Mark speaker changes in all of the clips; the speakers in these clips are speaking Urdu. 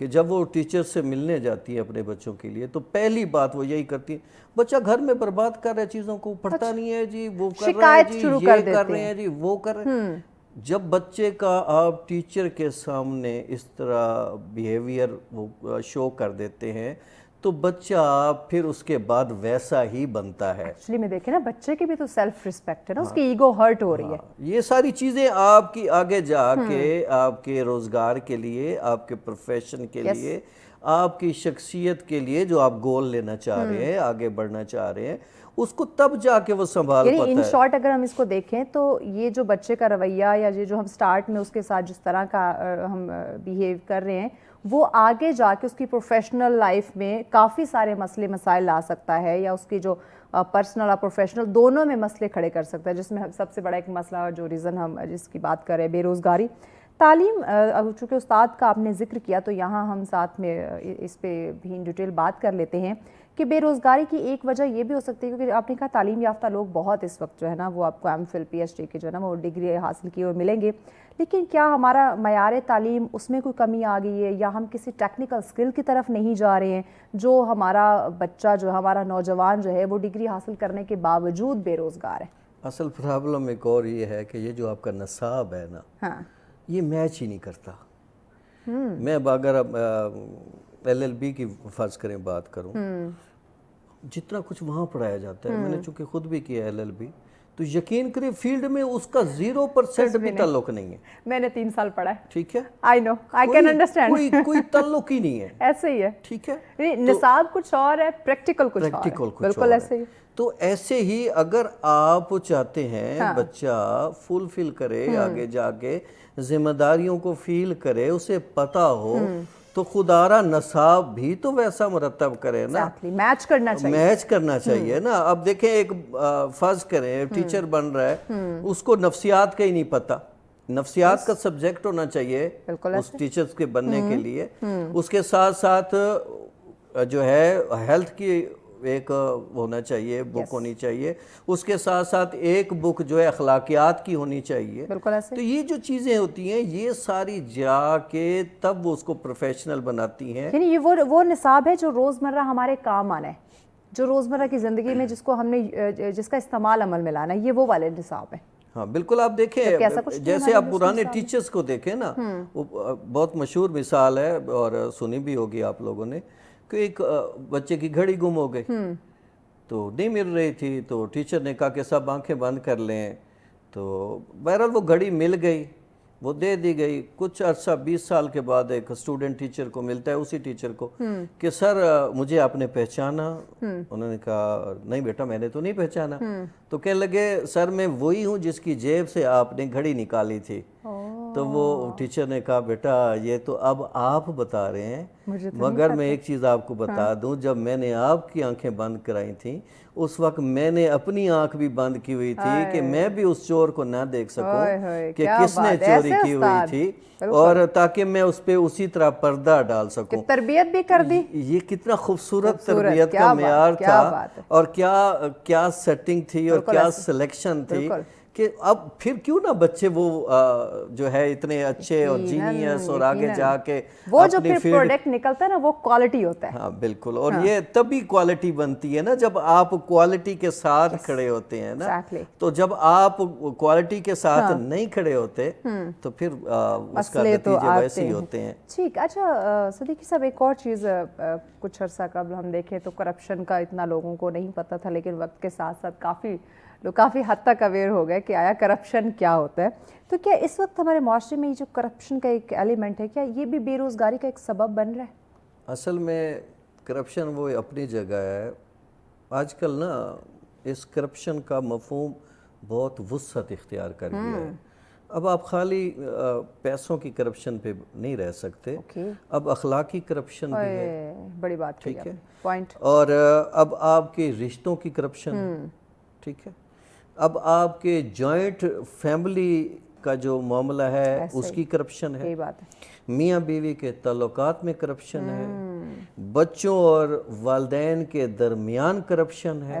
Speaker 1: کہ جب وہ ٹیچر سے ملنے جاتی ہے اپنے بچوں کے لیے تو پہلی بات وہ یہی کرتی ہے، بچہ گھر میں برباد کر رہا ہے چیزوں کو، پڑھتا نہیں ہے جی، وہ کر رہا ہے جی، یہ کر رہے ہیں جی، وہ کر رہے ہیں۔ جب بچے کا آپ ٹیچر کے سامنے اس طرح بیہیویئر وہ شو کر دیتے ہیں تو بچہ پھر اس کے بعد ویسا ہی بنتا ہے۔
Speaker 2: ایکچولی میں دیکھیں نا بچے کی بھی تو سیلف ریسپیکٹ ہے نا، اس کی ایگو ہرٹ ہو رہی ہے۔
Speaker 1: یہ ساری چیزیں آپ کی آگے جا کے آپ کے روزگار کے لیے، آپ کے پروفیشن کے لیے، آپ کی شخصیت کے لیے جو آپ گول لینا چاہ رہے ہیں، آگے بڑھنا چاہ رہے ہیں، اس کو تب جا کے وہ سنبھال پاتا ہے۔
Speaker 2: یعنی ان شارٹ اگر ہم اس کو دیکھیں تو یہ جو بچے کا رویہ یا یہ جو ہم سٹارٹ میں اس کے ساتھ جس طرح کا ہم بیہیو کر رہے ہیں وہ آگے جا کے اس کی پروفیشنل لائف میں کافی سارے مسئلے مسائل لا سکتا ہے، یا اس کی جو پرسنل اور پروفیشنل دونوں میں مسئلے کھڑے کر سکتا ہے، جس میں سب سے بڑا ایک مسئلہ جو ریزن ہم جس کی بات کر رہے ہیں بے روزگاری۔ تعلیم، چونکہ استاد کا آپ نے ذکر کیا تو یہاں ہم ساتھ میں اس پہ بھی ان ڈیٹیل بات کر لیتے ہیں کہ بے روزگاری کی ایک وجہ یہ بھی ہو سکتی ہے کیونکہ آپ نے کہا تعلیم یافتہ لوگ بہت اس وقت جو ہے نا وہ آپ کو M Phil P H D کے جو ہے نا وہ ڈگری حاصل کیے ہوئے ملیں گے، لیکن کیا ہمارا معیار تعلیم اس میں کوئی کمی آ گئی ہے، یا ہم کسی ٹیکنیکل سکل کی طرف نہیں جا رہے ہیں جو ہمارا بچہ جو ہمارا نوجوان جو ہے وہ ڈگری حاصل کرنے کے باوجود بے روزگار ہے؟
Speaker 1: اصل پرابلم ایک اور یہ ہے کہ یہ جو آپ کا نصاب ہے نا یہ میچ ہی نہیں کرتا۔ میں اگر ایل ایل بی کی فرض کریں بات کروں، جتنا کچھ وہاں پڑھایا جاتا ہے، میں نے چونکہ خود بھی کیا ایل ایل بی، تو یقین کریں فیلڈ میں اس کا 0% بھی تعلق نہیں ہے۔
Speaker 2: میں نے 3 سال پڑھا ہے،
Speaker 1: ٹھیک ہے،
Speaker 2: I know, I can understand.
Speaker 1: کوئی تعلق ہی نہیں ہے،
Speaker 2: ایسے ہی ہے،
Speaker 1: ٹھیک ہے،
Speaker 2: نصاب کچھ اور ہے، پریکٹیکل کچھ اور ہے، بالکل ایسے ہی۔
Speaker 1: تو ایسے ہی اگر آپ چاہتے ہیں بچہ فلفل کرے، آگے جا کے ذمہ داریوں کو فیل کرے، اسے پتہ ہو، تو خدارہ نصاب بھی تو ویسا مرتب کرے نا،
Speaker 2: میچ کرنا چاہیے،
Speaker 1: میچ کرنا چاہیے نا۔ اب دیکھیں ایک فرض کریں ٹیچر بن رہا ہے، اس کو نفسیات کا ہی نہیں پتہ، نفسیات کا سبجیکٹ ہونا چاہیے اس ٹیچرز کے بننے کے لیے، اس کے ساتھ ساتھ جو ہے ہیلتھ کی ایک ہونا چاہیے، بک ہونی چاہیے، اس کے ساتھ ساتھ ایک بک جو ہے اخلاقیات کی ہونی چاہیے۔ تو یہ جو چیزیں ہوتی ہیں یہ ساری جا کے تب وہ اس کو پروفیشنل بناتی ہیں۔
Speaker 2: یعنی یہ وہ نصاب ہے جو روزمرہ ہمارے کام آنا ہے، جو روزمرہ کی زندگی میں جس کو ہم نے جس کا استعمال عمل میں لانا ہے، یہ وہ والے نصاب ہیں۔
Speaker 1: ہاں بالکل، آپ دیکھیں جیسے آپ پرانے ٹیچرز کو دیکھیں نا، وہ بہت مشہور مثال ہے اور سنی بھی ہوگی آپ لوگوں نے، کہ ایک بچے کی گھڑی گم ہو گئی تو نہیں مل رہی تھی، تو ٹیچر نے کہا کہ سب آنکھیں بند کر لیں، تو بہرحال وہ گھڑی مل گئی، وہ دے دی گئی۔ کچھ عرصہ 20 سال کے بعد ایک اسٹوڈنٹ ٹیچر کو ملتا ہے، اسی ٹیچر کو، کہ سر مجھے آپ نے پہچانا؟ انہوں نے کہا نہیں بیٹا میں نے تو نہیں پہچانا۔ تو کہنے لگے سر میں وہی ہوں جس کی جیب سے آپ نے گھڑی نکالی تھی۔ تو وہ ٹیچر نے کہا بیٹا یہ تو اب آپ بتا رہے ہیں، مگر میں ایک چیز آپ کو بتا دوں، جب میں نے آپ کی آنکھیں بند کرائی تھیں اس وقت میں نے اپنی آنکھ بھی بند کی ہوئی تھی کہ میں بھی اس چور کو نہ دیکھ سکوں کہ کس نے چوری کی ہوئی تھی، اور تاکہ میں اس پہ اسی طرح پردہ ڈال سکوں۔
Speaker 2: تربیت بھی کر دی،
Speaker 1: یہ کتنا خوبصورت تربیت کا معیار تھا، اور کیا سیٹنگ تھی اور کیا سلیکشن تھی، کہ اب پھر کیوں نہ بچے وہ جو ہے اتنے اچھے اور جینیس اور آگے جا کے
Speaker 2: وہ جو پھر پروڈکٹ نکلتا ہے نا وہ کوالٹی ہوتا ہے۔
Speaker 1: ہاں بالکل، اور یہ تبھی کوالٹی بنتی ہے نا جب آپ کوالٹی کے ساتھ کھڑے ہوتے ہیں نا، تو جب آپ کوالٹی کے ساتھ نہیں کھڑے ہوتے تو پھر اس کا نتیجے ویسے ہی ہوتے ہیں۔
Speaker 2: ٹھیک، اچھا صدیقی صاحب ایک اور چیز کچھ عرصہ قبل ہم دیکھیں تو کرپشن کا اتنا لوگوں کو نہیں پتہ تھا، لیکن وقت کے ساتھ ساتھ کافی حد تک اویئر ہو گئے کہ آیا کرپشن کیا ہوتا ہے۔ تو کیا اس وقت ہمارے معاشرے میں یہ جو کرپشن کا ایک ایلیمنٹ ہے، کیا یہ بھی بے روزگاری کا ایک سبب بن رہا ہے؟
Speaker 1: اصل میں کرپشن وہ اپنی جگہ ہے، آج کل نا اس کرپشن کا مفہوم بہت وسعت اختیار کر گیا ہے۔ اب آپ خالی پیسوں کی کرپشن پہ نہیں رہ سکتے، اب اخلاقی کرپشن بھی ہے،
Speaker 2: بڑی بات
Speaker 1: ٹھیک ہے،
Speaker 2: پوائنٹ،
Speaker 1: اور اب آپ کے رشتوں کی کرپشن، ٹھیک ہے، اب آپ کے جوائنٹ فیملی کا جو معاملہ ہے اس کی کرپشن ہے، میاں بیوی کے تعلقات میں کرپشن ہے، بچوں اور والدین کے درمیان کرپشن ہے،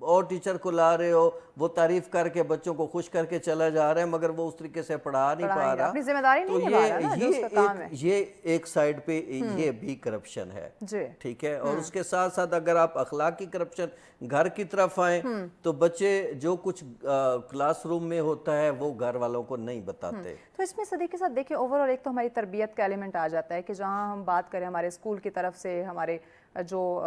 Speaker 1: اور ٹیچر کو لا رہے ہو, وہ تعریف کر کے بچوں کو خوش کر کے چلا جا رہا ہے, مگر وہ اس طریقے سے پڑھا نہیں پا رہا.
Speaker 2: اپنی ذمہ داری نہیں نبھا رہا نا جو اس کا کام ہے.
Speaker 1: یہ ایک سائڈ پہ یہ بھی کرپشن ہے,
Speaker 2: جی
Speaker 1: ٹھیک ہے. اور اس کے ساتھ ساتھ اگر آپ اخلاقی کرپشن گھر کی طرف آئیں تو بچے جو کچھ کلاس روم میں ہوتا ہے وہ گھر والوں کو نہیں بتاتے.
Speaker 2: تو اس میں صدیق کے ساتھ دیکھیں اوور آل ایک تو ہماری تربیت کا ایلیمنٹ آ جاتا ہے کہ جہاں ہم بات کریں ہمارے اسکول کی طرف سے, ہمارے جو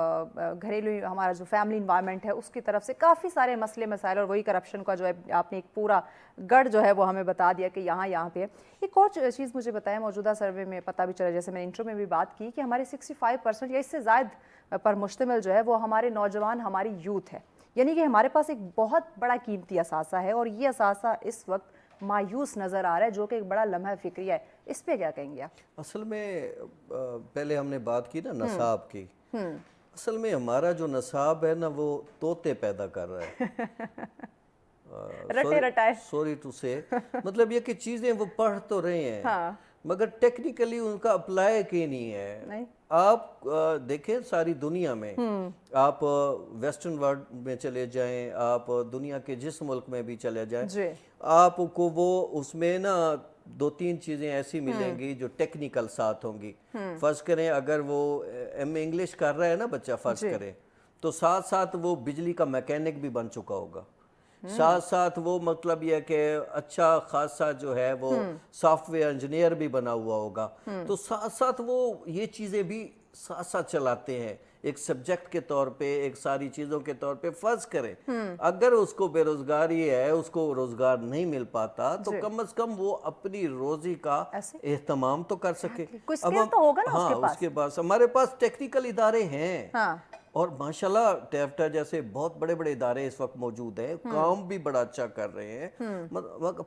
Speaker 2: گھریلو ہمارا جو فیملی انوائرمنٹ ہے اس کی طرف سے کافی سارے مسئلے مسائل, اور وہی کرپشن کا جو ہے آپ نے ایک پورا گڑھ جو ہے وہ ہمیں بتا دیا کہ یہاں پہ. ایک اور چیز مجھے بتایا, موجودہ سروے میں پتہ بھی چلا, جیسے میں نے انٹرو میں بھی بات کی, کہ ہمارے 65% یا اس سے زائد پر مشتمل جو ہے وہ ہمارے نوجوان, ہماری یوتھ ہے. یعنی کہ ہمارے پاس ایک بہت بڑا قیمتی اثاثہ ہے, اور یہ اثاثہ اس وقت مایوس نظر آ رہا ہے, جو کہ ایک بڑا لمحہ فکری ہے. اس پہ کیا کہیں گے آپ؟
Speaker 1: اصل میں پہلے ہم نے بات کی نا نصاب کی, اصل میں ہمارا جو نصاب ہے نا وہ طوطے پیدا کر رہا ہے.
Speaker 2: رٹے رٹائے,
Speaker 1: سوری ٹو سے, مطلب یہ کہ چیزیں وہ پڑھ تو رہے ہیں مگر ٹیکنیکلی ان کا اپلائی کی نہیں ہے. آپ دیکھیں ساری دنیا میں, آپ ویسٹرن ورلڈ میں چلے جائیں, آپ دنیا کے جس ملک میں بھی چلے جائیں, آپ کو وہ اس میں نا 2-3 چیزیں ایسی ملیں گی جو ٹیکنیکل ساتھ ہوں گی. فرض کریں اگر وہ ایم اے انگلش کر رہا ہے نا بچہ, فرض کریں تو ساتھ ساتھ وہ بجلی کا میکینک بھی بن چکا ہوگا, ساتھ ساتھ وہ مطلب یہ کہ اچھا خاصا جو ہے وہ سافٹ ویئر انجینئر بھی بنا ہوا ہوگا. تو ساتھ ساتھ وہ یہ چیزیں بھی ساتھ ساتھ چلاتے ہیں ایک سبجیکٹ کے طور پہ, ایک ساری چیزوں کے طور پہ. فرض کریں اگر اس کو بے روزگاری ہے, اس کو روزگار نہیں مل پاتا, تو کم از کم وہ اپنی روزی کا اہتمام تو کر سکے. ہاں, اس کے پاس ہمارے پاس ٹیکنیکل ادارے ہیں, اور ماشاءاللہ ٹیفٹا جیسے بہت بڑے بڑے ادارے اس وقت موجود ہیں, کام بھی بڑا اچھا کر رہے ہیں.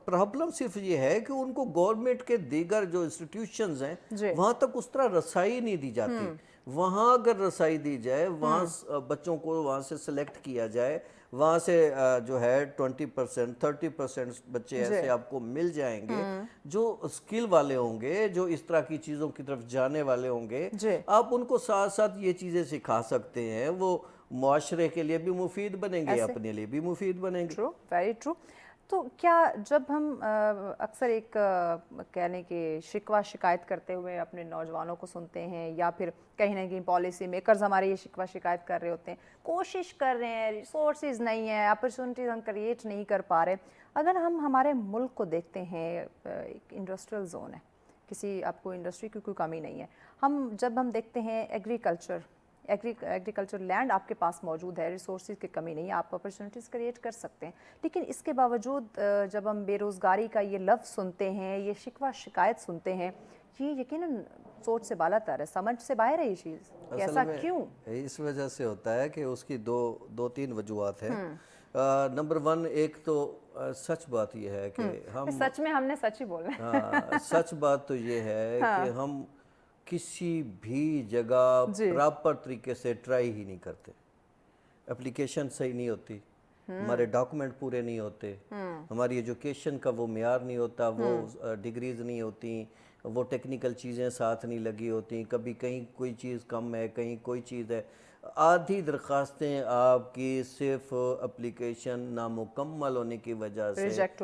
Speaker 1: پرابلم صرف یہ ہے کہ ان کو گورنمنٹ کے دیگر جو انسٹیٹیوشنز ہیں وہاں تک اس طرح رسائی نہیں دی جاتی. وہاں اگر رسائی دی جائے, وہاں بچوں کو وہاں سے سلیکٹ کیا جائے, وہاں سے جو ہے 20% 30% بچے ایسے آپ کو مل جائیں گے جو اسکل والے ہوں گے, جو اس طرح کی چیزوں کی طرف جانے والے ہوں گے. آپ ان کو ساتھ ساتھ یہ چیزیں سکھا سکتے ہیں, وہ معاشرے کے لیے بھی مفید بنیں گے, اپنے لیے بھی مفید بنیں گے.
Speaker 2: True, very true. تو کیا جب ہم اکثر ایک کہنے کے شکوہ شکایت کرتے ہوئے اپنے نوجوانوں کو سنتے ہیں, یا پھر کہیں نہ کہیں پالیسی میکرز ہمارے یہ شکوہ شکایت کر رہے ہوتے ہیں, کوشش کر رہے ہیں, ریسورسز نہیں ہیں, اپرچونٹیز ہم کریٹ نہیں کر پا رہے. اگر ہم ہمارے ملک کو دیکھتے ہیں, ایک انڈسٹریل زون ہے, کسی آپ کو انڈسٹری کی کوئی کمی نہیں ہے. جب ہم دیکھتے ہیں ایگریکلچر لینڈ آپ کے پاس موجود ہے, ریسورسز کی کمی نہیں ہے, آپ اپرچونٹیز کریٹ کر سکتے ہیں, لیکن اس کے باوجود جب ہم بے روزگاری کا یہ لفظ سنتے ہیں, یہ شکوہ شکایت سنتے ہیں, یہ یقیناً سوچ سے بالا تر ہے, سمجھ سے باہر ہے یہ چیز. ایسا کیوں؟
Speaker 1: اس وجہ سے ہوتا ہے کہ اس کی 2-3 وجوہات ہیں. نمبر 1, ایک تو سچ بات یہ ہے کہ
Speaker 2: سچ میں ہم نے سچ ہی بولنا ہے.
Speaker 1: سچ بات تو یہ ہے کہ ہم کسی بھی جگہ پراپر طریقے سے ٹرائی ہی نہیں کرتے. اپلیکیشن صحیح نہیں ہوتی, ہمارے ڈاکومنٹ پورے نہیں ہوتے, ہماری ایجوکیشن کا وہ معیار نہیں ہوتا, وہ ڈگریز نہیں ہوتی, وہ ٹیکنیکل چیزیں ساتھ نہیں لگی ہوتی, کبھی کہیں کوئی چیز کم ہے, کہیں کوئی چیز ہے. آدھی درخواستیں آپ کی صرف اپلیکیشن نامکمل ہونے کی وجہ سے ریجیکٹ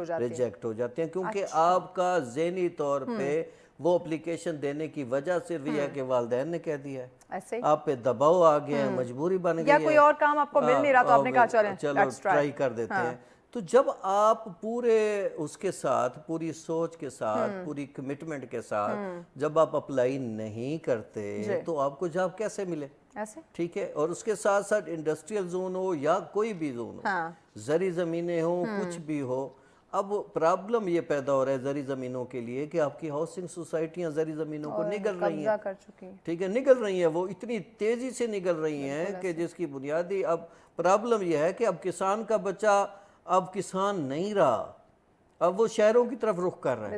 Speaker 1: ہو جاتے ہیں, کیونکہ آپ کا ذہنی طور پہ وہ اپلیکیشن دینے کی وجہ صرف یہ ہے کہ والدین نے کہہ دیا ہے, آپ پہ دباؤ آ گیا ہے, مجبوری بن گئی ہے,
Speaker 2: یا کوئی اور کام آپ کو مل نہیں رہا تو آپ نے کہا
Speaker 1: چلو ٹرائی کر دیتے ہیں. تو جب آپ پورے اس کے ساتھ, پوری سوچ کے ساتھ, پوری کمٹمنٹ کے ساتھ جب آپ اپلائی نہیں کرتے تو آپ کو جاب کیسے ملے؟ ٹھیک ہے. اور اس کے ساتھ ساتھ انڈسٹریل زون ہو یا کوئی بھی زون ہو, زرعی زمینیں ہوں, کچھ بھی ہو, اب پرابلم یہ پیدا ہو رہا ہے زرعی زمینوں کے لیے کہ آپ کی ہاؤسنگ سوسائٹیاں زرعی زمینوں کو نگل رہی ہیں. ٹھیک ہے, نگل رہی ہیں, وہ اتنی تیزی سے نگل رہی ہیں کہ جس کی بنیادی اب پرابلم یہ ہے کہ اب کسان کا بچہ اب کسان نہیں رہا, اب وہ شہروں کی طرف رخ کر رہا ہے,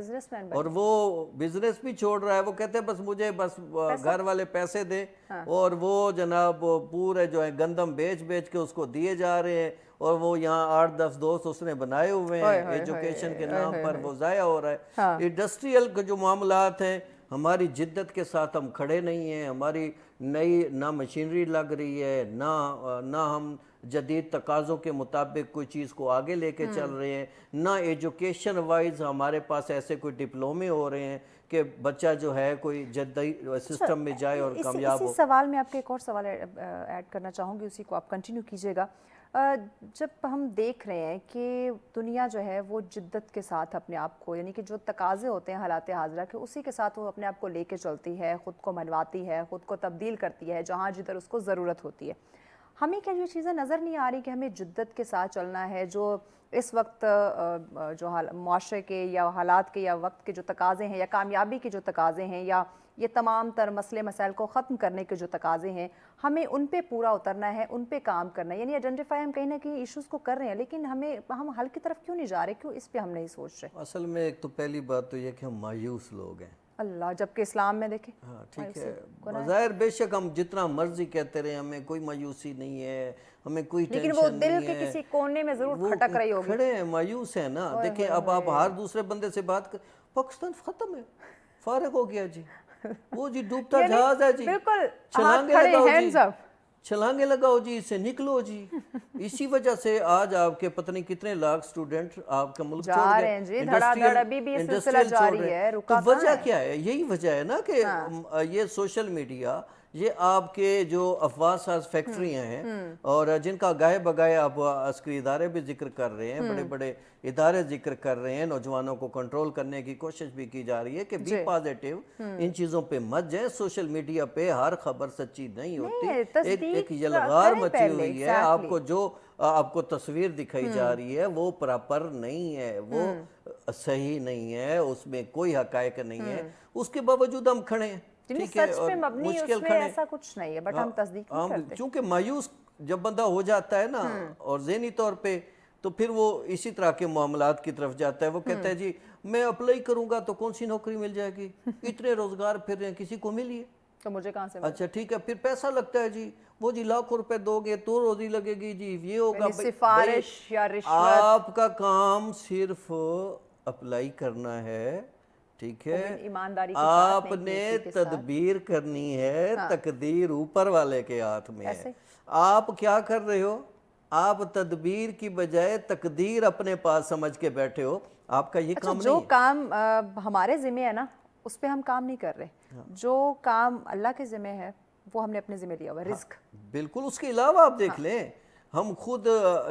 Speaker 1: اور وہ بزنس بھی چھوڑ رہا ہے. وہ کہتے ہیں بس مجھے بس گھر والے پیسے دیں, اور وہ جناب پورے جو ہے گندم بیچ کے اس کو دیے جا رہے ہیں, اور وہ یہاں 8-10 دوست اس نے بنائے ہوئے ہیں ایجوکیشن کے نام پر, وہ ضائع ہو رہا ہے. انڈسٹریل کے جو معاملات ہیں ہماری جدت کے ساتھ ہم کھڑے نہیں ہیں، ہماری نئی نہ مشینری لگ رہی ہے، نہ ہم جدید تقاضوں کے مطابق کوئی چیز کو آگے لے کے چل رہے ہیں، نہ ایجوکیشن وائز ہمارے پاس ایسے کوئی ڈپلومے ہو رہے ہیں کہ بچہ جو ہے کوئی جدید سسٹم میں جائے اور کامیاب ہو۔
Speaker 2: اسی سوال میں آپ کے ایک اور سوال ایڈ کرنا چاہوں گی، اسی کو آپ کنٹینیو کیجیے گا۔ جب ہم دیکھ رہے ہیں کہ دنیا جو ہے وہ جدت کے ساتھ اپنے آپ کو، یعنی کہ جو تقاضے ہوتے ہیں حالات حاضرہ کے، اسی کے ساتھ وہ اپنے آپ کو لے کے چلتی ہے، خود کو منواتی ہے، خود کو تبدیل کرتی ہے جہاں جدھر اس کو ضرورت ہوتی ہے، ہمیں کیا یہ چیزیں نظر نہیں آ رہی کہ ہمیں جدت کے ساتھ چلنا ہے؟ جو اس وقت جو معاشرے کے یا حالات کے یا وقت کے جو تقاضے ہیں یا کامیابی کے جو تقاضے ہیں یا یہ تمام تر مسئلے مسائل کو ختم کرنے کے جو تقاضے ہیں، ہمیں ان پہ پورا اترنا ہے، ان پہ کام کرنا ہے۔ یعنی آئیڈینٹیفائی ہم کہیں نہ کہیں ایشوز کو کر رہے ہیں، لیکن ہم حل کی طرف کیوں نہیں جا رہے؟ کیوں اس پہ ہم نہیں سوچ رہے؟
Speaker 1: اصل میں ایک تو پہلی بات تو یہ کہ ہم مایوس لوگ ہیں۔
Speaker 2: اللہ، جبکہ اسلام میں دیکھیں،
Speaker 1: ہاں ٹھیک ہے، ظاہر بے شک ہم جتنا مرضی کہتے رہے ہمیں کوئی مایوسی نہیں ہے، ہمیں کوئی ٹینشن نہیں ہے،
Speaker 2: لیکن وہ دل کے کسی کونے میں ضرور کھٹک رہی ہوگی۔
Speaker 1: کھڑے ہیں، مایوس ہیں نا۔ دیکھیں اب آپ ہر دوسرے بندے سے بات کر، پاکستان ختم ہے، فارغ ہو گیا جی، وہ جی ڈوبتا جہاز ہے جی، چھلانگیں لگاؤ جی، چھلانگیں لگاؤ جی، اس سے نکلو جی۔ اسی وجہ سے آج آپ کے پتہ نہیں کتنے لاکھ سٹوڈنٹ آپ کا ملک چھوڑ گئے، انڈسٹریل چھوڑ رہے ہیں۔ تو وجہ کیا ہے؟ یہی وجہ ہے نا کہ یہ سوشل میڈیا، یہ آپ کے جو افواہ ساز فیکٹریاں ہیں اور جن کا گاہے بگاہے آپ عسکری ادارے بھی ذکر کر رہے ہیں، بڑے بڑے ادارے ذکر کر رہے ہیں، نوجوانوں کو کنٹرول کرنے کی کوشش بھی کی جا رہی ہے کہ بی پازیٹیو، ان چیزوں پہ مت جائیں، سوشل میڈیا پہ ہر خبر سچی نہیں ہوتی، ایک یلغار مچی ہوئی ہے، آپ کو تصویر دکھائی جا رہی ہے وہ پراپر نہیں ہے، وہ صحیح نہیں ہے، اس میں کوئی حقائق نہیں ہے، اس کے باوجود ہم کھڑے ہیں، ٹھیک ہے، اور مشکل کھڑے ہیں،
Speaker 2: ایسا کچھ نہیں ہے، بٹ ہم تصدیق نہیں کرتے۔
Speaker 1: چونکہ مایوس جب بندہ ہو جاتا ہے نا اور ذہنی طور پہ، تو پھر وہ اسی طرح کے معاملات کی طرف جاتا ہے۔ وہ کہتا ہے جی میں اپلائی کروں گا تو کون سی نوکری مل جائے گی، اتنے روزگار پھر رہے ہیں، کسی کو ملی ہے
Speaker 2: تو مجھے کہاں سے؟
Speaker 1: اچھا ٹھیک ہے، پھر پیسہ لگتا ہے جی، وہ جی لاکھوں روپے دو گے تو روزی لگے گی جی، یہ ہوگا۔
Speaker 2: سفارش یا رشوت،
Speaker 1: آپ کا کام صرف اپلائی کرنا ہے، ٹھیک ہے، آپ نے تدبیر کرنی ہے، تقدیر اوپر والے کے ہاتھ میں ہے۔ آپ کیا کر رہے ہو؟ آپ تدبیر کی بجائے تقدیر اپنے پاس سمجھ کے بیٹھے ہو، آپ کا یہ کام نہیں ہے۔
Speaker 2: جو کام ہمارے ذمہ ہے نا اس پہ ہم کام نہیں کر رہے، جو کام اللہ کے ذمہ ہے وہ ہم نے اپنے ذمہ لیا ہوا ہے، رزق۔ بالکل،
Speaker 1: اس کے علاوہ آپ دیکھ لیں، ہم خود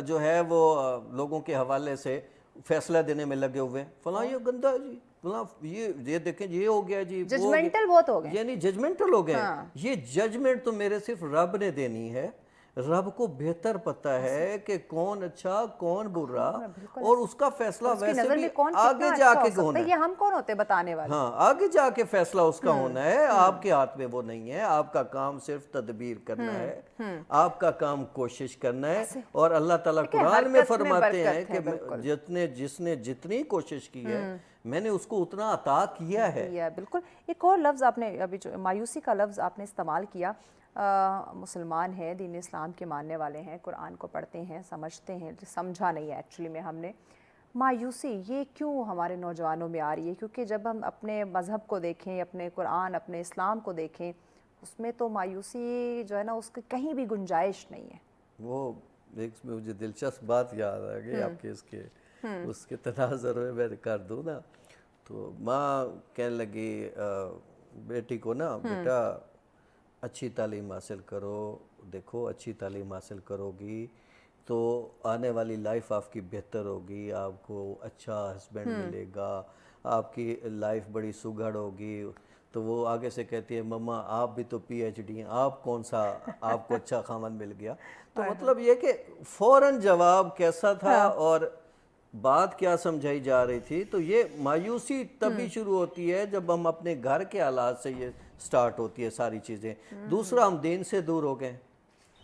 Speaker 1: جو ہے وہ لوگوں کے حوالے سے فیصلہ دینے میں لگے ہوئے ہیں، فلاں یہ گندہ ہے جی، فلاں یہ دیکھیں یہ ہو گیا جی،
Speaker 2: ججمنٹل بہت ہو گئے،
Speaker 1: یعنی ججمنٹل ہو گئے۔ یہ ججمنٹ تو میرے صرف رب نے دینی ہے، رب کو بہتر پتہ ہے کہ کون اچھا کون برا، اور اس کا فیصلہ ویسے بھی آگے جا کے ہونا ہے۔
Speaker 2: یہ ہم کون ہوتے بتانے والے؟
Speaker 1: ہاں، آگے جا کے فیصلہ اس کا ہونا ہے، آپ کے ہاتھ میں وہ نہیں ہے۔ آپ کا کام صرف تدبیر کرنا ہے، آپ کا کام کوشش کرنا ہے، اور اللہ تعالیٰ قرآن میں فرماتے ہیں کہ جس نے جتنی کوشش کی ہے میں نے اس کو اتنا عطا کیا ہے۔
Speaker 2: بالکل۔ ایک اور لفظ آپ نے ابھی جو مایوسی کا لفظ آپ نے استعمال کیا، مسلمان ہیں، دین اسلام کے ماننے والے ہیں، قرآن کو پڑھتے ہیں، سمجھتے ہیں، سمجھا نہیں ہے ایکچولی میں ہم نے، مایوسی یہ کیوں ہمارے نوجوانوں میں آ رہی ہے؟ کیونکہ جب ہم اپنے مذہب کو دیکھیں، اپنے قرآن، اپنے اسلام کو دیکھیں، اس میں تو مایوسی جو ہے نا اس کی کہیں بھی گنجائش نہیں ہے۔
Speaker 1: وہ ایک مجھے دلچسپ بات یاد آ گئی آپ کے اس کے تناظر میں کر دوں نا، تو ماں کہنے لگی بیٹی کو نا، بیٹا اچھی تعلیم حاصل کرو، دیکھو اچھی تعلیم حاصل کرو گی تو آنے والی لائف آپ کی بہتر ہوگی، آپ کو اچھا ہسبینڈ ملے گا، آپ کی لائف بڑی سگڑ ہوگی۔ تو وہ آگے سے کہتی ہے مما آپ بھی تو پی ایچ ڈی ہیں، آپ کون سا آپ کو اچھا خاوند مل گیا؟ تو مطلب یہ کہ فوراً جواب کیسا تھا اور بات کیا سمجھائی جا رہی تھی۔ تو یہ مایوسی تبھی شروع ہوتی ہے جب ہم اپنے گھر کے حالات سے یہ سٹارٹ ہوتی ہے ساری چیزیں۔ دوسرا، ہم دین سے دور ہو گئے،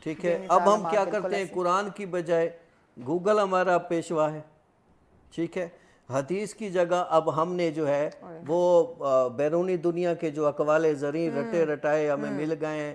Speaker 1: ٹھیک ہے، اب ہم کیا کرتے ہیں، قرآن کی بجائے گوگل ہمارا پیشوا ہے، ٹھیک ہے، حدیث کی جگہ اب ہم نے جو ہے وہ بیرونی دنیا کے جو اقوال زریں رٹے رٹائے ہمیں مل گئے ہیں،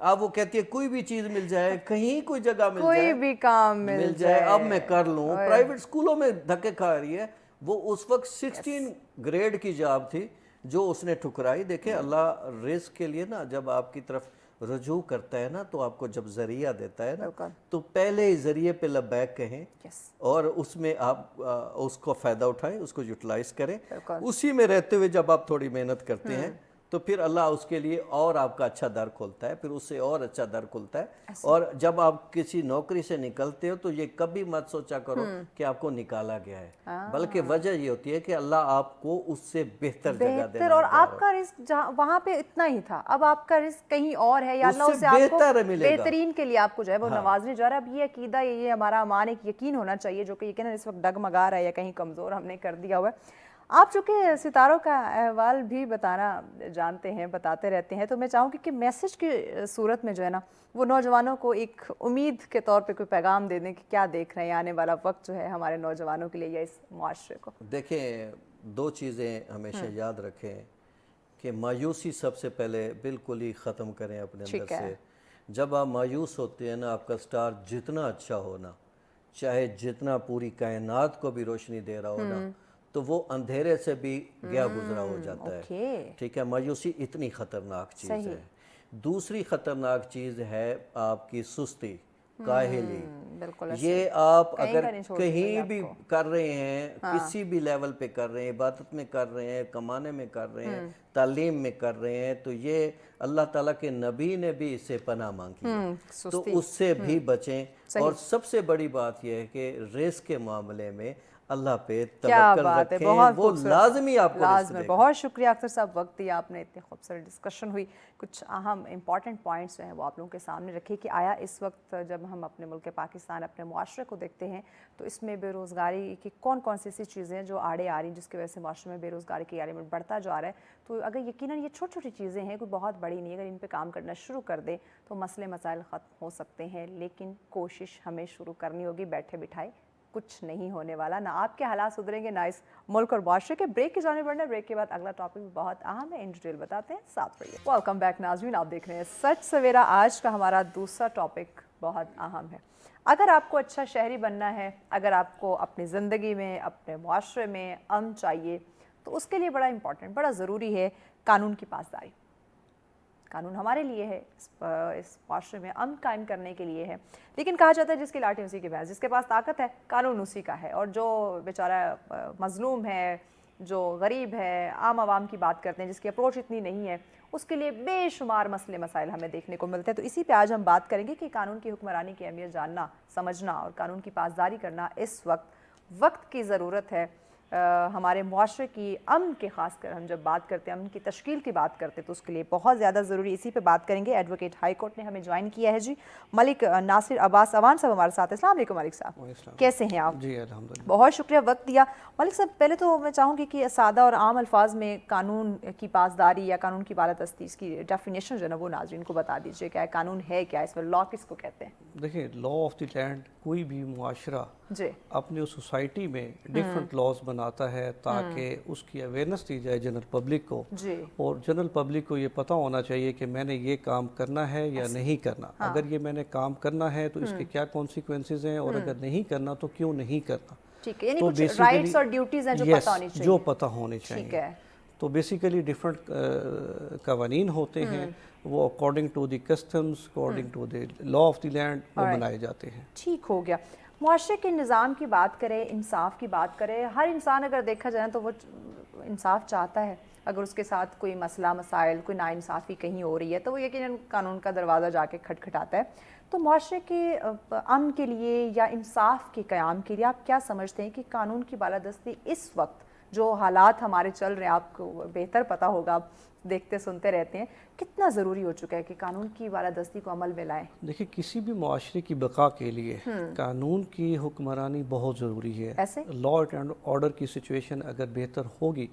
Speaker 1: اب وہ کہتی ہے کوئی بھی چیز مل جائے, کہیں کوئی جگہ مل
Speaker 2: کوئی
Speaker 1: جائے,
Speaker 2: بھی کام مل
Speaker 1: جائے, اب میں کر لوں. پرائیویٹ سکولوں میں دھکے کھا رہی ہے. وہ اس وقت 16 گریڈ کی جاب تھی جو اس نے ٹھکرائی. دیکھیں اللہ رزق کے لیے نا جب آپ کی طرف رجوع کرتا ہے نا, تو آپ کو جب ذریعہ دیتا ہے نا, تو پہلے ہی ذریعے پہ لبیک کہیں اور اس میں آپ اس کو فائدہ اٹھائیں, اس کو یوٹیلائز کریں. اسی میں رہتے ہوئے جب آپ تھوڑی محنت کرتے ہیں تو پھر اللہ اس کے لیے اور آپ کا اچھا در کھولتا ہے, پھر اس سے اور اچھا در کھولتا ہے. اور جب آپ کسی نوکری سے نکلتے ہو تو یہ کبھی مت سوچا کرو کہ آپ کو نکالا گیا ہے, بلکہ وجہ یہ ہوتی ہے کہ اللہ آپ کو اس سے بہتر جگہ دینا.
Speaker 2: اور آپ کا رزق وہاں پہ اتنا ہی تھا, اب آپ کا رزق کہیں اور ہے, یا اللہ اسے آپ کو بہترین کے لیے آپ کو جو ہے وہ نوازنے جا رہا ہے. اب یہ عقیدہ, یہ ہمارا ایمان, ایک یقین ہونا چاہیے جو کہ یقیناً اس وقت ڈگمگا رہا ہے یا کہیں کمزور ہم نے کر دیا ہوا ہے. آپ چونکہ ستاروں کا احوال بھی بتانا جانتے ہیں, بتاتے رہتے ہیں, تو میں چاہوں گی کہ میسج کی صورت میں جو ہے نا وہ نوجوانوں کو ایک امید کے طور پہ کوئی پیغام دے دیں کہ کیا دیکھ رہے ہیں آنے والا وقت جو ہے ہمارے نوجوانوں کے لیے یا اس معاشرے کو.
Speaker 1: دیکھیں, دو چیزیں ہمیشہ یاد رکھیں کہ مایوسی سب سے پہلے بالکل ہی ختم کریں اپنے اندر سے. جب آپ مایوس ہوتے ہیں نا, آپ کا سٹار جتنا اچھا ہونا, چاہے جتنا پوری کائنات کو بھی روشنی دے رہا ہونا, تو وہ اندھیرے سے بھی گیا گزرا ہو جاتا ہے. ٹھیک ہے, مایوسی اتنی خطرناک چیز ہے. دوسری خطرناک چیز ہے آپ کی سستی, کاہلی. یہ آپ اگر کہیں بھی کر رہے ہیں, کسی بھی لیول پہ کر رہے ہیں, عبادت میں کر رہے ہیں, کمانے میں کر رہے ہیں, تعلیم میں کر رہے ہیں, تو یہ اللہ تعالیٰ کے نبی نے بھی اس سے پناہ مانگی ہے, تو اس سے بھی بچیں. اور سب سے بڑی بات یہ ہے کہ رزق کے معاملے میں اللہ پہ توکل رکھیں, وہ لازمی آپ کو رزق دے گا.
Speaker 2: بہت شکریہ اختر صاحب, وقت دیا آپ نے, اتنی خوبصورت ڈسکشن ہوئی, کچھ اہم امپورٹنٹ پوائنٹس جو ہیں وہ آپ لوگوں کے سامنے رکھے کہ آیا اس وقت جب ہم اپنے ملک پاکستان, اپنے معاشرے کو دیکھتے ہیں تو اس میں بے روزگاری کی کون کون سی ایسی چیزیں ہیں جو آڑے آ رہی ہیں جس کی وجہ سے معاشرے میں بے روزگاری کی ایلیمنٹ بڑھتا جا رہا ہے. تو اگر یقیناً یہ چھوٹی چھوٹی چیزیں ہیں, کوئی بہت بڑی نہیں, اگر ان پہ کام کرنا شروع کر دیں تو مسئلے مسائل ختم ہو سکتے ہیں. لیکن کوشش ہمیں شروع کرنی ہوگی, بیٹھے بٹھائے کچھ نہیں ہونے والا, نہ آپ کے حالات سدھریں گے نہ اس ملک اور معاشرے کے. بریک کی جانب بڑھنا, بریک کے بعد اگلا ٹاپک بھی بہت اہم ہے, ان ڈیٹیل بتاتے ہیں, ساتھ رہیے. ویلکم بیک ناظرین, آپ دیکھ رہے ہیں سچ سویرا. آج کا ہمارا دوسرا ٹاپک بہت اہم ہے. اگر آپ کو اچھا شہری بننا ہے, اگر آپ کو اپنی زندگی میں, اپنے معاشرے میں امن چاہیے, تو اس کے لیے بڑا امپورٹنٹ, بڑا ضروری ہے قانون کی پاسداری. قانون ہمارے لیے ہے, اس معاشرے میں امن قائم کرنے کے لیے ہے. لیکن کہا جاتا ہے جس کی لاٹھی اسی کے بھینس, جس کے پاس طاقت ہے قانون اسی کا ہے. اور جو بیچارہ مظلوم ہے, جو غریب ہے, عام عوام کی بات کرتے ہیں, جس کی اپروچ اتنی نہیں ہے, اس کے لیے بے شمار مسئلے مسائل ہمیں دیکھنے کو ملتے ہیں. تو اسی پہ آج ہم بات کریں گے کہ قانون کی حکمرانی کی اہمیت جاننا, سمجھنا اور قانون کی پاسداری کرنا اس وقت کی ضرورت ہے. ہمارے معاشرے کی امن کے, خاص کر ہم جب بات کرتے ہیں امن کی تشکیل کی بات کرتے ہیں, تو اس کے لیے بہت زیادہ ضروری. اسی پہ بات کریں گے. ایڈوکیٹ ہائی کورٹ نے ہمیں جوائن کیا ہے جی, ملک ناصر عباس اوان صاحب ہمارے ساتھ. السلام علیکم ملک صاحب, کیسے ہیں آپ؟
Speaker 3: جی الحمدللہ,
Speaker 2: بہت شکریہ وقت دیا. ملک صاحب, پہلے تو میں چاہوں گی کہ سادہ اور عام الفاظ میں قانون کی پاسداری یا قانون کی بالادستی, اس کی ڈیفینیشن جو ہے نا وہ ناظرین کو بتا دیجیے. کیا قانون ہے, کیا اس میں لا کس کو کہتے ہیں؟
Speaker 3: دیکھیں, لا آف دی لینڈ, کوئی بھی معاشرہ
Speaker 2: جی
Speaker 3: اپنے اس سوسائٹی میں ڈیفرنٹ لاز بناتا ہے تاکہ اس کی اویئرنیس دی جائے جنرل پبلک کو, اور جنرل پبلک کو یہ پتہ ہونا چاہیے کہ میں نے یہ کام کرنا ہے یا نہیں کرنا. اگر یہ میں نے کام کرنا ہے تو اس کے کیا کانسیکوینسز ہیں, اور اگر نہیں کرنا تو کیوں نہیں کرنا.
Speaker 2: ٹھیک ہے, یعنی کچھ رائٹس اور ڈیوٹیز ہیں جو پتہ ہونی چاہیے.
Speaker 3: جو پتہ ہونے چاہیے. تو بیسیکلی ڈفرینٹ قوانین ہوتے ہیں, وہ according to the customs, according to the law of the land وہ بنائے جاتے ہیں.
Speaker 2: ٹھیک ہو گیا. معاشرے کے نظام کی بات کریں, انصاف کی بات کریں, ہر انسان اگر دیکھا جائے تو وہ انصاف چاہتا ہے. اگر اس کے ساتھ کوئی مسئلہ مسائل, کوئی ناانصافی کہیں ہو رہی ہے تو وہ یقیناً قانون کا دروازہ جا کے کھٹکھٹاتا ہے. تو معاشرے کے امن کے لیے یا انصاف کے قیام کے لیے آپ کیا سمجھتے ہیں کہ قانون کی بالادستی اس وقت جو حالات ہمارے چل رہے ہیں, آپ کو بہتر پتہ ہوگا, آپ دیکھتے سنتے رہتے ہیں, کتنا ضروری ہو چکا ہے کہ قانون کی بالادستی کو عمل میں لائیں؟
Speaker 3: دیکھیں, کسی بھی معاشرے کی بقا کے لیے قانون کی حکمرانی بہت ضروری ہے. لا اینڈ آرڈر کی سچویشن اگر بہتر ہوگی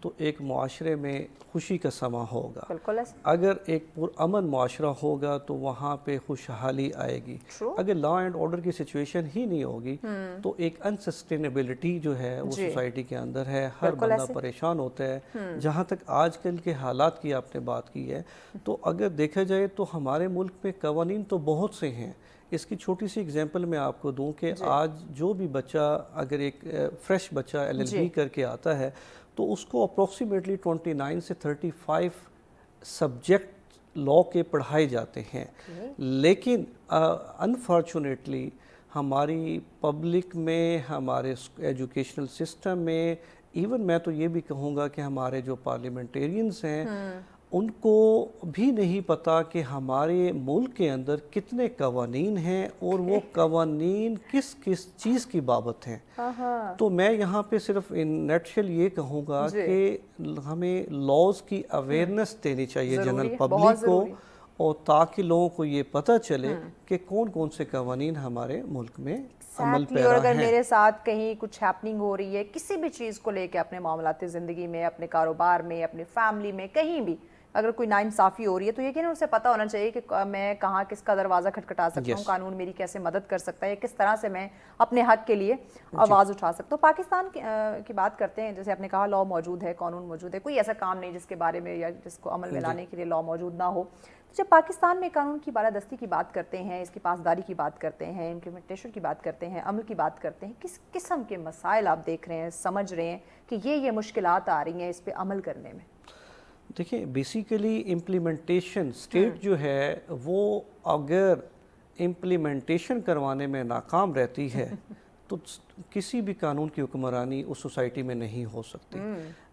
Speaker 3: تو ایک معاشرے میں خوشی کا سما ہوگا. اگر ایک پرامن معاشرہ ہوگا تو وہاں پہ خوشحالی آئے گی. اگر لا اینڈ آرڈر کی سچویشن ہی نہیں ہوگی تو ایک انسسٹینیبلٹی جو ہے وہ سوسائٹی کے اندر ہے, ہے, ہر بندہ پریشان ہوتا ہے. جہاں تک آج کل کے حالات کی آپ نے بات کی ہے, تو اگر دیکھا جائے تو ہمارے ملک میں قوانین تو بہت سے ہیں. اس کی چھوٹی سی اگزامپل میں آپ کو دوں کہ آج جو بھی بچہ, اگر ایک فریش بچہ LLB کر کے آتا ہے, تو اس کو اپروکسیمیٹلی 29 سے 35 سبجیکٹ لاء کے پڑھائے جاتے ہیں. لیکن انفارچونیٹلی ہماری پبلک میں, ہمارے ایجوکیشنل سسٹم میں, ایون میں تو یہ بھی کہوں گا کہ ہمارے جو پارلیمنٹیرینز ہیں, ان کو بھی نہیں پتا کہ ہمارے ملک کے اندر کتنے قوانین ہیں اور وہ قوانین کس کس چیز کی بابت ہیں. تو میں یہاں پہ صرف ان نیٹشل یہ کہوں گا کہ ہمیں لاز کی اویئرنیس دینی چاہیے جنرل پبلک کو, اور تاکہ لوگوں کو یہ پتہ چلے کہ کون کون سے قوانین ہمارے ملک میں عمل پیرا ہیں.
Speaker 2: اور اگر میرے ساتھ کہیں کچھ ہیپننگ ہو رہی ہے کسی بھی چیز کو لے کے, اپنے معاملات زندگی میں, اپنے کاروبار میں, اپنے فیملی میں, کہیں بھی اگر کوئی ناانصافی ہو رہی ہے, تو یقیناً اسے پتہ ہونا چاہیے کہ میں کہاں کس کا دروازہ کھٹکھٹا سکتا ہوں, قانون میری کیسے مدد کر سکتا ہے, کس طرح سے میں اپنے حق کے لیے آواز اٹھا سکتا ہوں. پاکستان کی بات کرتے ہیں, جیسے آپ نے کہا لاء موجود ہے, قانون موجود ہے, کوئی ایسا کام نہیں جس کے بارے میں یا جس کو عمل میں لانے کے لیے لاء موجود نہ ہو. جب پاکستان میں قانون کی بالادستی کی بات کرتے ہیں, اس کی پاسداری کی بات کرتے ہیں, امپلیمنٹیشن کی بات کرتے ہیں, عمل کی بات کرتے ہیں, کس قسم کے مسائل آپ دیکھ رہے ہیں, سمجھ رہے ہیں کہ یہ مشکلات آ رہی ہیں اس پہ عمل کرنے میں؟
Speaker 3: دیکھیں, بیسیکلی امپلیمنٹیشن اسٹیٹ جو ہے وہ اگر امپلیمنٹیشن کروانے میں ناکام رہتی ہے تو کسی بھی قانون کی حکمرانی اس سوسائٹی میں نہیں ہو سکتی.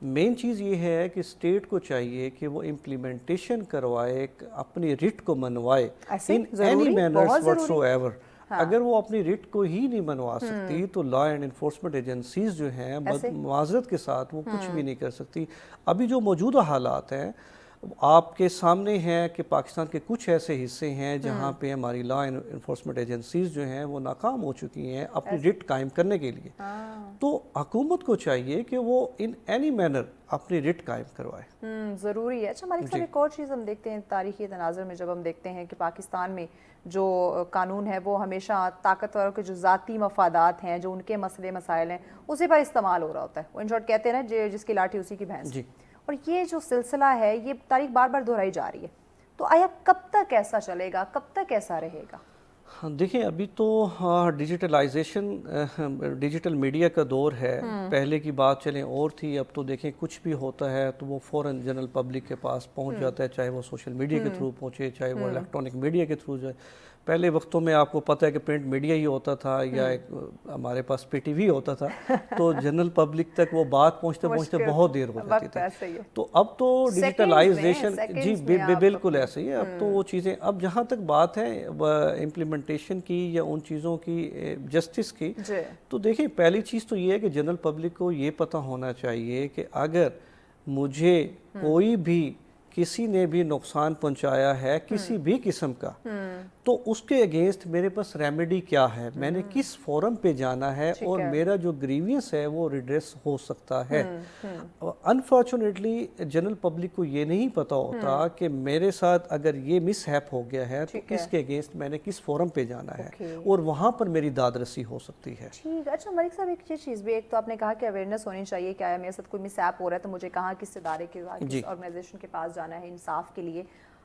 Speaker 3: مین چیز یہ ہے کہ اسٹیٹ کو چاہیے کہ وہ امپلیمنٹیشن کروائے, اپنی ریٹ کو منوائے in any manners whatsoever. اگر وہ اپنی ریٹ کو ہی نہیں منوا سکتی تو لا اینڈ انفورسمنٹ ایجنسیز جو ہیں معذرت کے ساتھ وہ کچھ بھی نہیں کر سکتی. ابھی جو موجودہ حالات ہیں آپ کے سامنے ہیں کہ پاکستان کے کچھ ایسے حصے ہیں جہاں پہ ہماری لا انفورسمنٹ ایجنسیز جو ہیں وہ ناکام ہو چکی ہیں اپنی ریٹ قائم کرنے کے لیے. تو حکومت کو چاہیے کہ وہ ان اینی مینر اپنی ریٹ قائم کروائے.
Speaker 2: ضروری ہے. اچھا مالک صاحب, ایک اور چیز ہم دیکھتے ہیں تاریخی تناظر میں, جب ہم دیکھتے ہیں کہ پاکستان میں جو قانون ہے وہ ہمیشہ طاقتوروں کے جو ذاتی مفادات ہیں, جو ان کے مسئلے مسائل ہیں, اسی پر استعمال ہو رہا ہوتا ہے. وہ ان شارٹ کہتے ہیں نا, جس کی لاٹھی اسی کی بھینس. اور یہ جو سلسلہ ہے یہ تاریخ بار بار دہرائی جا رہی ہے, تو آیا کب تک ایسا چلے گا, کب تک ایسا رہے گا؟
Speaker 3: دیکھیں, ابھی تو ڈیجیٹلائزیشن, ڈیجیٹل میڈیا کا دور ہے. پہلے کی بات چلیں اور تھی, اب تو دیکھیں کچھ بھی ہوتا ہے تو وہ فوراً جنرل پبلک کے پاس پہنچ جاتا ہے, چاہے وہ سوشل میڈیا کے تھرو پہنچے, چاہے وہ الیکٹرانک میڈیا کے تھرو جائے. پہلے وقتوں میں آپ کو پتہ ہے کہ پرنٹ میڈیا ہی ہوتا تھا یا ہمارے پاس پی ٹی وی ہوتا تھا, تو جنرل پبلک تک وہ بات پوچھتے پوچھتے بہت دیر ہو جاتی تھی. تو اب تو ڈیجیٹلائزیشن, جی بالکل ایسے ہی ہے. اب تو وہ چیزیں, اب جہاں تک بات ہے امپلیمنٹیشن کی یا ان چیزوں کی جسٹس کی, تو دیکھیں پہلی چیز تو یہ ہے کہ جنرل پبلک کو یہ پتہ ہونا چاہیے کہ اگر مجھے کوئی بھی کسی نے بھی نقصان پہنچایا ہے کسی بھی قسم کا, تو اس کے اگینسٹ میرے پاس ریمیڈی کیا ہے, میں نے کس فورم پہ جانا ہے, اور میرا جو گریوینس ہے وہ ریڈریس ہو سکتا ہے. انفارچونیٹلی جنرل پبلک کو یہ نہیں پتا ہوتا کہ میرے ساتھ اگر یہ مس ہیپ ہو گیا ہے تو اس کے اگینسٹ میں نے کس فورم پہ جانا ہے, اور وہاں پر میری داد رسی ہو سکتی ہے.
Speaker 2: ٹھیک. اچھا ملک صاحب, ایک چیز بھی, ایک تو آپ نے کہا کہ اویئرنیس ہونی چاہیے کہ آیا میرے ساتھ کوئی مس ہیپ ہو رہا ہے تو مجھے کہاں, کس ادارے کے, کس آرگنائزیشن کے پاس جانا ہے انصاف کے لیے.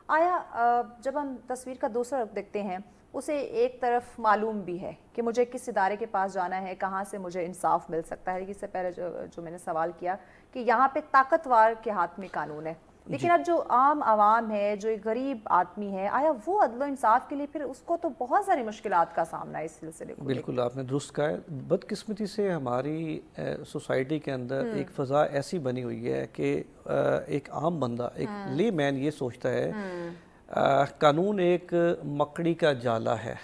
Speaker 2: آیا جب ہم تصویر کا دوسرا رخ دیکھتے ہیں, اسے ایک طرف معلوم بھی ہے کہ مجھے کس ادارے کے پاس جانا ہے, کہاں سے مجھے انصاف مل سکتا ہے. اس سے پہلے جو میں نے سوال کیا کہ یہاں پہ طاقتور کے ہاتھ میں قانون ہے, لیکن اب جو عام عوام ہے, جو ایک غریب آدمی ہے, آیا وہ عدل و انصاف کے لیے پھر اس کو تو بہت ساری مشکلات کا سامنا ہے اس سلسلے کو.
Speaker 3: بالکل آپ نے درست کہا ہے. بدقسمتی سے ہماری سوسائٹی کے اندر ایک فضا ایسی بنی ہوئی ہے کہ ایک عام بندہ, ایک لے مین یہ سوچتا ہے قانون ایک مکڑی کا جالا ہے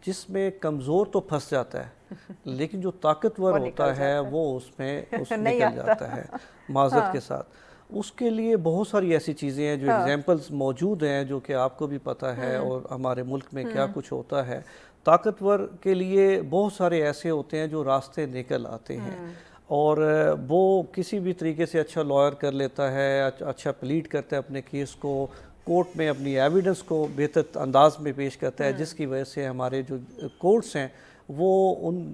Speaker 3: جس میں کمزور تو پھنس جاتا ہے لیکن جو طاقتور ہوتا ہے وہ اس میں نکل جاتا ہے. معذرت کے ساتھ اس کے لیے بہت ساری ایسی چیزیں ہیں جو ایگزامپلز موجود ہیں جو کہ آپ کو بھی پتہ ہے, اور ہمارے ملک میں کیا کچھ ہوتا ہے. طاقتور کے لیے بہت سارے ایسے ہوتے ہیں جو راستے نکل آتے ہیں, اور وہ کسی بھی طریقے سے اچھا لائر کر لیتا ہے, اچھا پلیڈ کرتا ہے اپنے کیس کو, کورٹ میں اپنی ایویڈنس کو بہتر انداز میں پیش کرتا ہے, جس کی وجہ سے ہمارے جو کورٹس ہیں وہ ان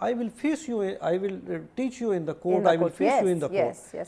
Speaker 3: I will face you, I will teach you in the court, I will face you in the court,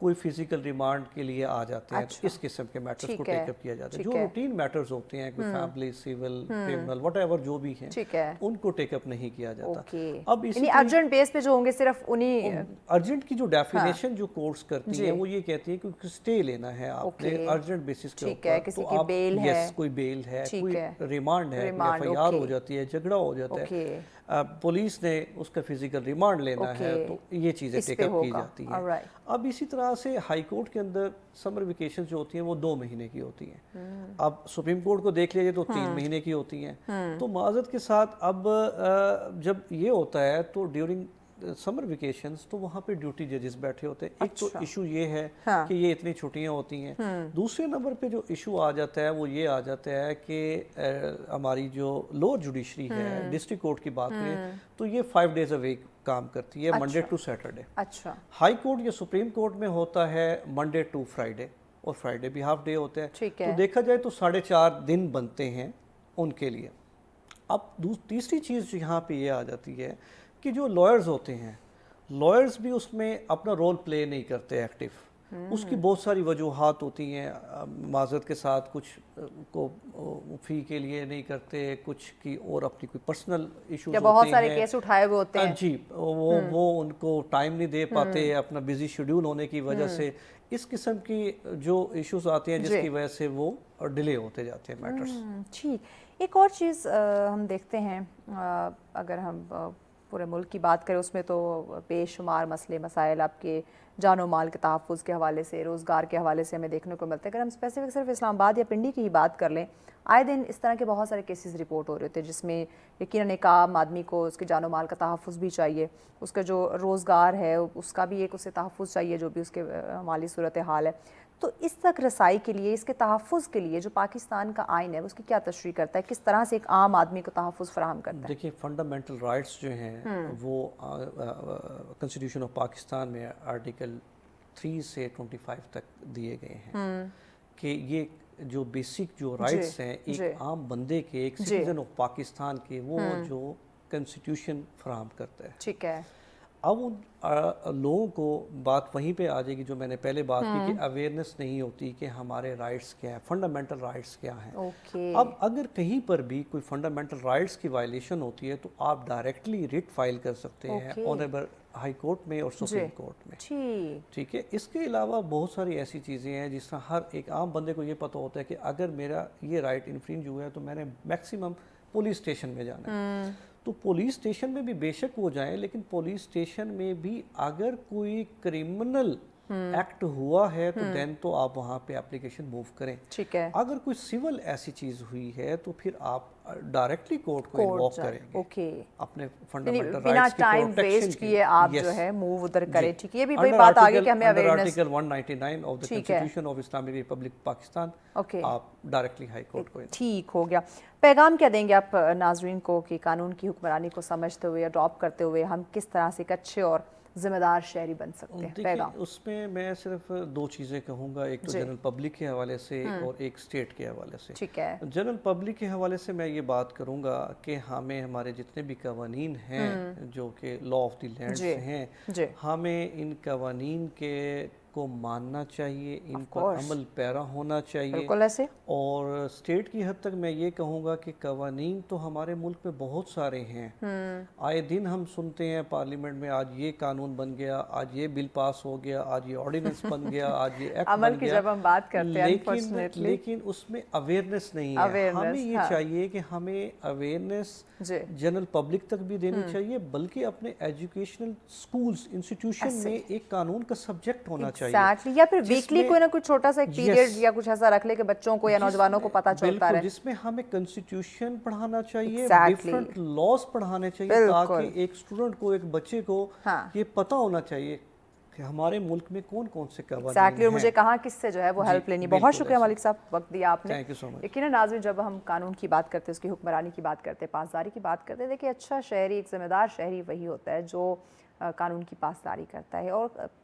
Speaker 3: کوئی فزیکل ریمانڈ کے لیے آ جاتے ہیں تو اس قسم کے میٹرز کو ٹیک اپ کیا جاتا ہے. جو روٹین میٹرز ہوتے ہیں کوئی family civil criminal whatever جو بھی ہیں ان کو ٹیک اپ نہیں کیا جاتا.
Speaker 2: اب اسی ارجنٹ بیس پہ جو ہوں گے صرف انہیں
Speaker 3: ارجنٹ کی جو ڈیفینیشن جو کورٹس کرتی ہیں وہ یہ کہتی ہیں کہ اسٹے لینا ہے آپ نے ارجنٹ بیسس کے اوپر تو آپ یس کوئی بیل ہے کوئی ریمانڈ ہے کوئی ایف آئی آر ہو جاتی ہے جھگڑا ہو جاتا ہے پولیس نے اس کا فزیکل ریمانڈ لینا ہے تو یہ چیزیں ٹیک اپ کی جاتی ہیں. اب اسی طرح سے ہائی کورٹ کے اندر سمر ویکیشن جو ہوتی ہیں وہ 2 مہینے کی ہوتی ہیں. اب سپریم کورٹ کو دیکھ لیجیے تو 3 مہینے کی ہوتی ہیں. تو معذرت کے ساتھ اب جب یہ ہوتا ہے تو ڈیورنگ سمر ویکیشنز تو وہاں پہ ڈیوٹی ججز بیٹھے ہوتے ہیں. ایک تو ایشو یہ ہے کہ یہ اتنی چھٹیاں ہوتی ہیں. دوسرے نمبر پہ جو ایشو آ جاتا ہے وہ یہ آ جاتا ہے کہ ہماری جو لوور جوڈیشری ہے ڈسٹرکٹ کورٹ کی بات کریں تو یہ 5 days a week کام کرتی ہے Monday to Saturday. High court یا سپریم کورٹ میں ہوتا ہے منڈے ٹو فرائیڈے اور فرائیڈے بھی ہاف ڈے ہوتے ہیں. تو دیکھا جائے تو 4.5 دن بنتے ہیں ان کے لیے. اب تیسری چیز یہاں پہ یہ آ جاتی ہے کہ جو لائرز ہوتے ہیں لائرز بھی اس میں اپنا رول پلے نہیں کرتے ایکٹیو. اس کی بہت ساری وجوہات ہوتی ہیں معذرت کے ساتھ. کچھ کو فی کے لیے نہیں کرتے کچھ کی اور اپنی کوئی پرسنل ایشوز ہوتے ہیں
Speaker 2: بہت سارے کیس اٹھائے ہوئے ہوتے ہیں
Speaker 3: جی وہ ان کو ٹائم نہیں دے پاتے اپنا بزی شیڈیول ہونے کی وجہ سے. اس قسم کی جو ایشوز آتے ہیں جس کی وجہ سے وہ ڈیلے ہوتے جاتے ہیں میٹرز.
Speaker 2: ٹھیک. ایک اور چیز ہم دیکھتے ہیں اگر ہم پورے ملک کی بات کریں اس میں تو بے شمار مسئلے مسائل آپ کے جان و مال کے تحفظ کے حوالے سے روزگار کے حوالے سے ہمیں دیکھنے کو ملتے ہیں. اگر ہم اسپیسیفک صرف اسلام آباد یا پنڈی کی ہی بات کر لیں آئے دن اس طرح کے بہت سارے کیسز رپورٹ ہو رہے تھے جس میں یقیناً ایک عام آدمی کو اس کے جان و مال کا تحفظ بھی چاہیے, اس کا جو روزگار ہے اس کا بھی ایک اسے تحفظ چاہیے جو بھی اس کے مالی صورتحال ہے. تو اس تک رسائی کے لیے اس کے تحفظ کے لیے جو پاکستان کا آئین ہے اس کی کیا تشریح کرتا ہے, کس طرح سے ایک عام آدمی کو تحفظ فراہم کرتا ہے؟
Speaker 3: دیکھیے فنڈامنٹل رائٹس جو ہیں وہ کنسٹیٹیوشن آف پاکستان میں آرٹیکل 3 سے 25 تک دیے گئے ہیں کہ یہ جو بیسک جو رائٹس ہیں ایک عام بندے کے ایک سٹیزن آف پاکستان کے وہ جو کنسٹیٹیوشن فراہم کرتا ہے.
Speaker 2: ٹھیک ہے.
Speaker 3: اب ان لوگوں کو بات وہیں پہ آ جائے گی جو میں نے پہلے بات کی کہ اویئرنیس نہیں ہوتی کہ ہمارے رائٹس کیا ہیں, فنڈامنٹل رائٹس کیا ہیں. اب اگر کہیں پر بھی کوئی فنڈامنٹل رائٹس کی وائلیشن ہوتی ہے تو آپ ڈائریکٹلی ریٹ فائل کر سکتے ہیں آنریبل ہائی کورٹ میں اور سپریم کورٹ میں. ٹھیک ہے. اس کے علاوہ بہت ساری ایسی چیزیں ہیں جس طرح ہر ایک عام بندے کو یہ پتہ ہوتا ہے کہ اگر میرا یہ رائٹ انفرنج ہوا ہے تو میں نے میکسیمم پولیس اسٹیشن میں جانا ہے. تو پولیس اسٹیشن میں بھی بے شک وہ جائیں لیکن پولیس اسٹیشن میں بھی اگر کوئی کرمنل ایکٹ ہوا ہے تو دین تو آپ وہاں پہ اپلیکیشن موو کریں.
Speaker 2: ٹھیک ہے.
Speaker 3: اگر کوئی سول ایسی چیز ہوئی ہے تو پھر آپ ڈائریکٹلی کورٹ کو انووک کریں گے اپنے فنڈامنٹل رائٹس کی
Speaker 2: ٹائم ویسٹ کیے آپ جو ہے موو ادھر کریں. ٹھیک ہے. یہ بھی وہی بات آ گئی کہ ہمیں awareness
Speaker 3: article 199 of the constitution of Islamic republic Pakistan آپ ڈائریکٹلی ہائی کورٹ کو.
Speaker 2: ٹھیک ہو گیا. پیغام کیا دیں گے آپ ناظرین کو کہ قانون کی حکمرانی کو سمجھتے ہوئے اڈاپٹ کرتے ہوئے ہم کس طرح سے ایک اچھے اور ذمہ دار شہری بن سکتے ہیں؟ پیغام
Speaker 3: اس میں میں صرف 2 چیزیں کہوں گا, ایک تو جنرل پبلک کے حوالے سے اور ایک اسٹیٹ کے حوالے سے.
Speaker 2: ٹھیک ہے.
Speaker 3: جنرل پبلک کے حوالے سے میں یہ بات کروں گا کہ ہمیں ہمارے جتنے بھی قوانین ہیں جو کہ لا آف دی لینڈز ہیں ہمیں ان قوانین کے کو ماننا چاہیے, ان پر عمل پیرا ہونا چاہیے. اور اسٹیٹ کی حد تک میں یہ کہوں گا کہ قوانین تو ہمارے ملک میں بہت سارے ہیں. آئے دن ہم سنتے ہیں پارلیمنٹ میں آج یہ قانون بن گیا, آج یہ بل پاس ہو گیا, آج یہ آرڈیننس بن گیا, آج یہ ایکٹ بن گیا.
Speaker 2: جب ہم بات کرتے ہیں
Speaker 3: لیکن اس میں اویئرنیس نہیں ہے. ہمیں یہ چاہیے کہ ہمیں اویئرنیس جنرل پبلک تک بھی دینی چاہیے بلکہ اپنے ایجوکیشنل سکولز انسٹیٹیوشن میں ایک قانون کا سبجیکٹ ہونا چاہیے.
Speaker 2: یا پھر ویکلی کوئی نہ کوئی چھوٹا سا ایک پیریڈ یا کچھ ایسا رکھ لے کہ بچوں کو یا نوجوانوں کو پتہ چلتا رہے,
Speaker 3: جس میں ہمیں کنسٹیٹیوشن پڑھانا چاہیے, ڈیفرنٹ لاز پڑھانے چاہیے تاکہ ایک اسٹوڈنٹ کو, ایک بچے کو یہ پتہ ہونا چاہیے کہ ہمارے ملک میں کون کون سے قوانین ہیں.
Speaker 2: اور مجھے کہاں کس سے جو ہے وہ ہیلپ لینی. بہت شکریہ ملک صاحب, وقت دیا آپ نے. یقیناً ناظرین جب ہم قانون کی بات کرتے ہیں, اس کی حکمرانی کی بات کرتے ہیں, پاسداری کی بات کرتے ہیں, دیکھیں اچھا شہری, ایک ذمہ دار شہری وہی ہوتا ہے جو قانون کی پاسداری کرتا ہے. اور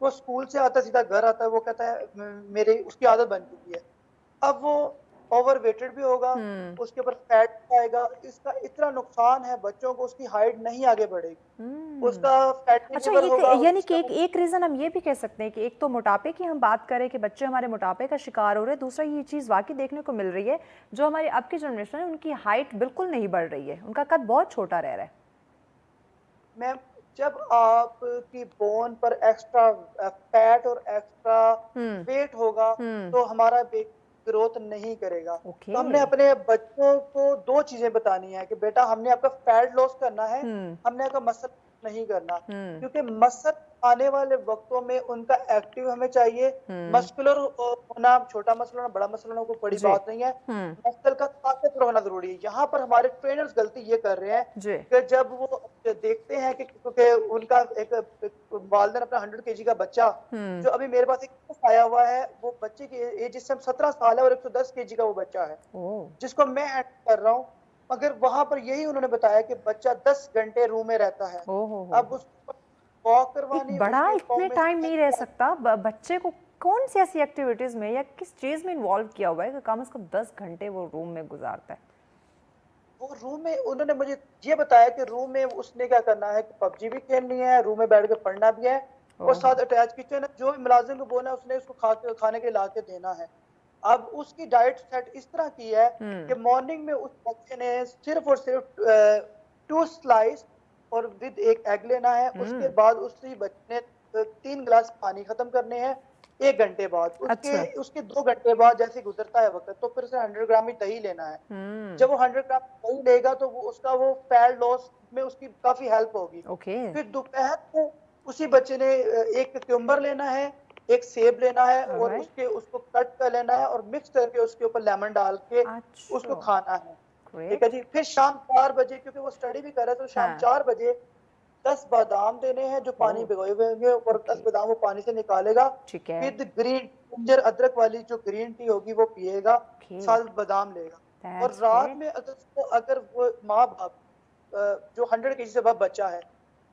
Speaker 4: وہ اسکول سے آتا ہے سیدھا گھر آتا ہے, وہ کہتا ہے میری اس کی عادت بن چکی ہے. اب وہ اوور ویٹڈ بھی ہوگا, اس کے اوپر فیٹ بھی آئے گا, اس کا اتنا نقصان ہے بچوں کو, اس کی ہائٹ نہیں آگے بڑھے گی, اس کا فیٹی
Speaker 2: اچھا
Speaker 4: لیور ہوگا.
Speaker 2: یعنی کہ ایک ریزن ہم یہ بھی کہہ سکتے ہیں کہ ایک تو موٹاپے کی ہم بات کریں کہ بچے ہمارے موٹاپے کا شکار ہو رہے ہیں, دوسرا یہ چیز واقعی دیکھنے کو مل رہی ہے جو ہماری اب کی جنریشن ہے ان کی ہائٹ بالکل نہیں بڑھ رہی ہے, ان کا قد بہت چھوٹا رہ رہا ہے.
Speaker 4: میم جب آپ کی بون پر ایکسٹرا فیٹ اور ایکسٹرا ویٹ ہوگا تو ہمارا گروتھ نہیں کرے گا. تو ہم نے اپنے بچوں کو دو چیزیں بتانی ہے کہ بیٹا ہم نے آپ کا فیٹ لاس کرنا ہے, ہم نے آپ کا مسل نہیں کرنا, کیونکہ مسل آنے والے وقتوں میں ان کا ایکٹیو ہمیں چاہیے. مسکولر ہونا, چھوٹا مسل ہونا بڑا مسل ہونا کوئی بڑی بات نہیں ہے, مسل کا طاقتور ہونا ضروری ہے. یہاں پر ہمارے ٹرینرز غلطی یہ کر رہے ہیں کہ جب وہ دیکھتے ہیں کہ کیونکہ ان کا ایک والدین اپنا 100 kg کا بچہ جو ابھی میرے پاس ایک آیا ہوا ہے, وہ بچے کی ایج اس ٹائم 17 سال ہے اور 110 kg کا وہ بچہ ہے جس کو میں ہینڈل کر رہا ہوں, مگر وہاں پر یہی انہوں نے بتایا کہ بچہ 10 گھنٹے روم میں رہتا ہے. اب اس کو واک کروانی,
Speaker 2: بڑا اتنے ٹائم نہیں رہ سکتا, بچے کو کون سی ایسی ایکٹیویٹیز میں یا کس چیز میں انوالو کیا ہوا ہے کہ کم از کم 10 گھنٹے وہ روم میں گزارتا ہے؟
Speaker 4: وہ روم میں انہوں نے مجھے یہ بتایا کہ روم میں اس نے کیا کرنا ہے کہ پب جی بھی کھیلنی ہے, روم میں بیٹھ کے پڑھنا بھی ہے, اور ساتھ اٹیچ کچن ہے, جو ملازم کو بولنا ہے اس نے اس کو کھانے کے لا کے دینا ہے. اب اس کی ڈائٹ سیٹ اس طرح کی ہے کہ مارننگ میں اس بچے نے صرف اور صرف 2 سلائس اور ود ایک ایگ لینا ہے. اس کے بعد اسی بچے نے 3 گلاس پانی ختم کرنے ہیں 1 گھنٹے بعد. اس کے 2 گھنٹے بعد جیسے گزرتا ہے وقت تو پھر اسے 100 گرام ہی دہی لینا ہے. جب وہ 100 گرام دہی لے گا تو اس کا وہ فیٹ لاس میں اس کی کافی ہیلپ ہوگی. پھر دوپہر کو اسی بچے نے ایک کیکمبر لینا ہے, ایک سیب لینا ہے, اور اس کو کٹ کر لینا ہے اور مکس کر کے اس کے اوپر لیمن ڈال کے اس کو کھانا ہے. ٹھیک ہے جی. پھر شام 4 بجے, کیونکہ وہ اسٹڈی بھی کر رہا ہے, تو شام 4 بجے 10 بادام دینے ہیں جو پانی بھگوئے ہوئے ہوں گے, اور 10 بادام وہ پانی سے نکالے گا. پھر گرین جنجر ادرک والی جو گرین ٹی ہوگی وہ پیے گا, ساتھ بادام لے گا. اور رات میں اگر وہ ماں باپ جو 100 kg سے بڑا بچہ ہے,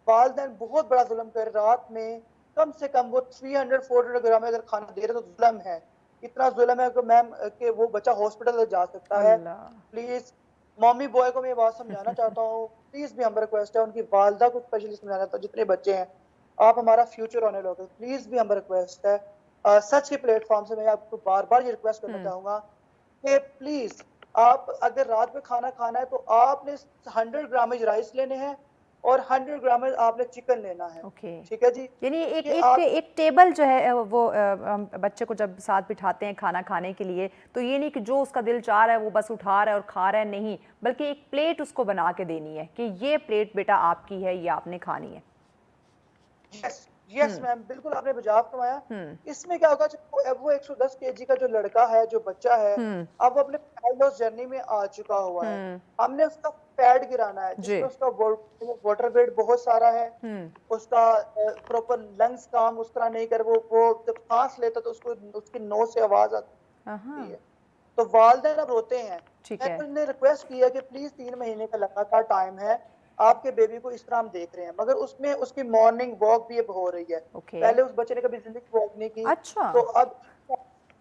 Speaker 4: والدین بہت بڑا ظلم کر رات میں کم سے کم وہ 300-400 گرام اگر کھانا دے رہے تو ظلم ہے. اتنا ظلم ہے کہ میم کہ وہ بچہ ہاسپٹل جا سکتا ہے. پلیز مامی بوائے کو میں یہ بات سمجھانا چاہتا ہوں, پلیز بھی ہم ریکویسٹ ہے, ان کی والدہ کو اسپیشلی سمجھانا چاہتا ہوں, جتنے بچے ہیں آپ ہمارا فیوچر ہونے لوگ ہیں, پلیز بھی ہم ریکویسٹ ہے. سچ کے پلیٹ فارم سے میں آپ کو بار بار یہ ریکویسٹ کرنا چاہوں گا کہ پلیز آپ اگر رات میں کھانا کھانا ہے تو آپ نے 100 گرام رائس لینے ہیں اور 100 گرام آپ نے چکن لینا ہے. ٹھیک ہے جی.
Speaker 2: یعنی ایک ٹیبل جو ہے وہ بچے کو جب ساتھ بٹھاتے ہیں کھانا کھانے کے لیے, تو یہ نہیں کہ جو اس کا دل چاہ رہا ہے وہ بس اٹھا رہا ہے اور کھا رہا ہے, نہیں, بلکہ ایک پلیٹ اس کو بنا کے دینی ہے کہ یہ پلیٹ بیٹا آپ کی ہے, یہ آپ نے کھانی ہے.
Speaker 4: یس میم, بالکل آپ نے بجاوب فرمایا. اس میں کیا ہوگا, وہ 110 kg کا جو لڑکا ہے, جو بچہ ہے, اب وہ اپنے فیٹ لاس جرنی میں آ چکا ہوا ہے. ہم نے اس کا فیٹ گرانا ہے, جس میں اس کا واٹر ویٹ بہت سارا ہے, اس کا پراپر لنگز کام اس طرح نہیں کر, وہ جب سانس لیتا تو اس کی نوز سے آواز آتی ہے, تو والدین اب روتے ہیں. میں نے ریکویسٹ کیا کہ پلیز 3 مہینے کا لگاتار ٹائم ہے, آپ کے بیبی کو اس طرح ہم دیکھ رہے ہیں, مگر اس میں اس کی مارننگ واک بھی اب ہو رہی ہے. پہلے اس بچے نے کبھی زندگی واک نہیں کی, تو اب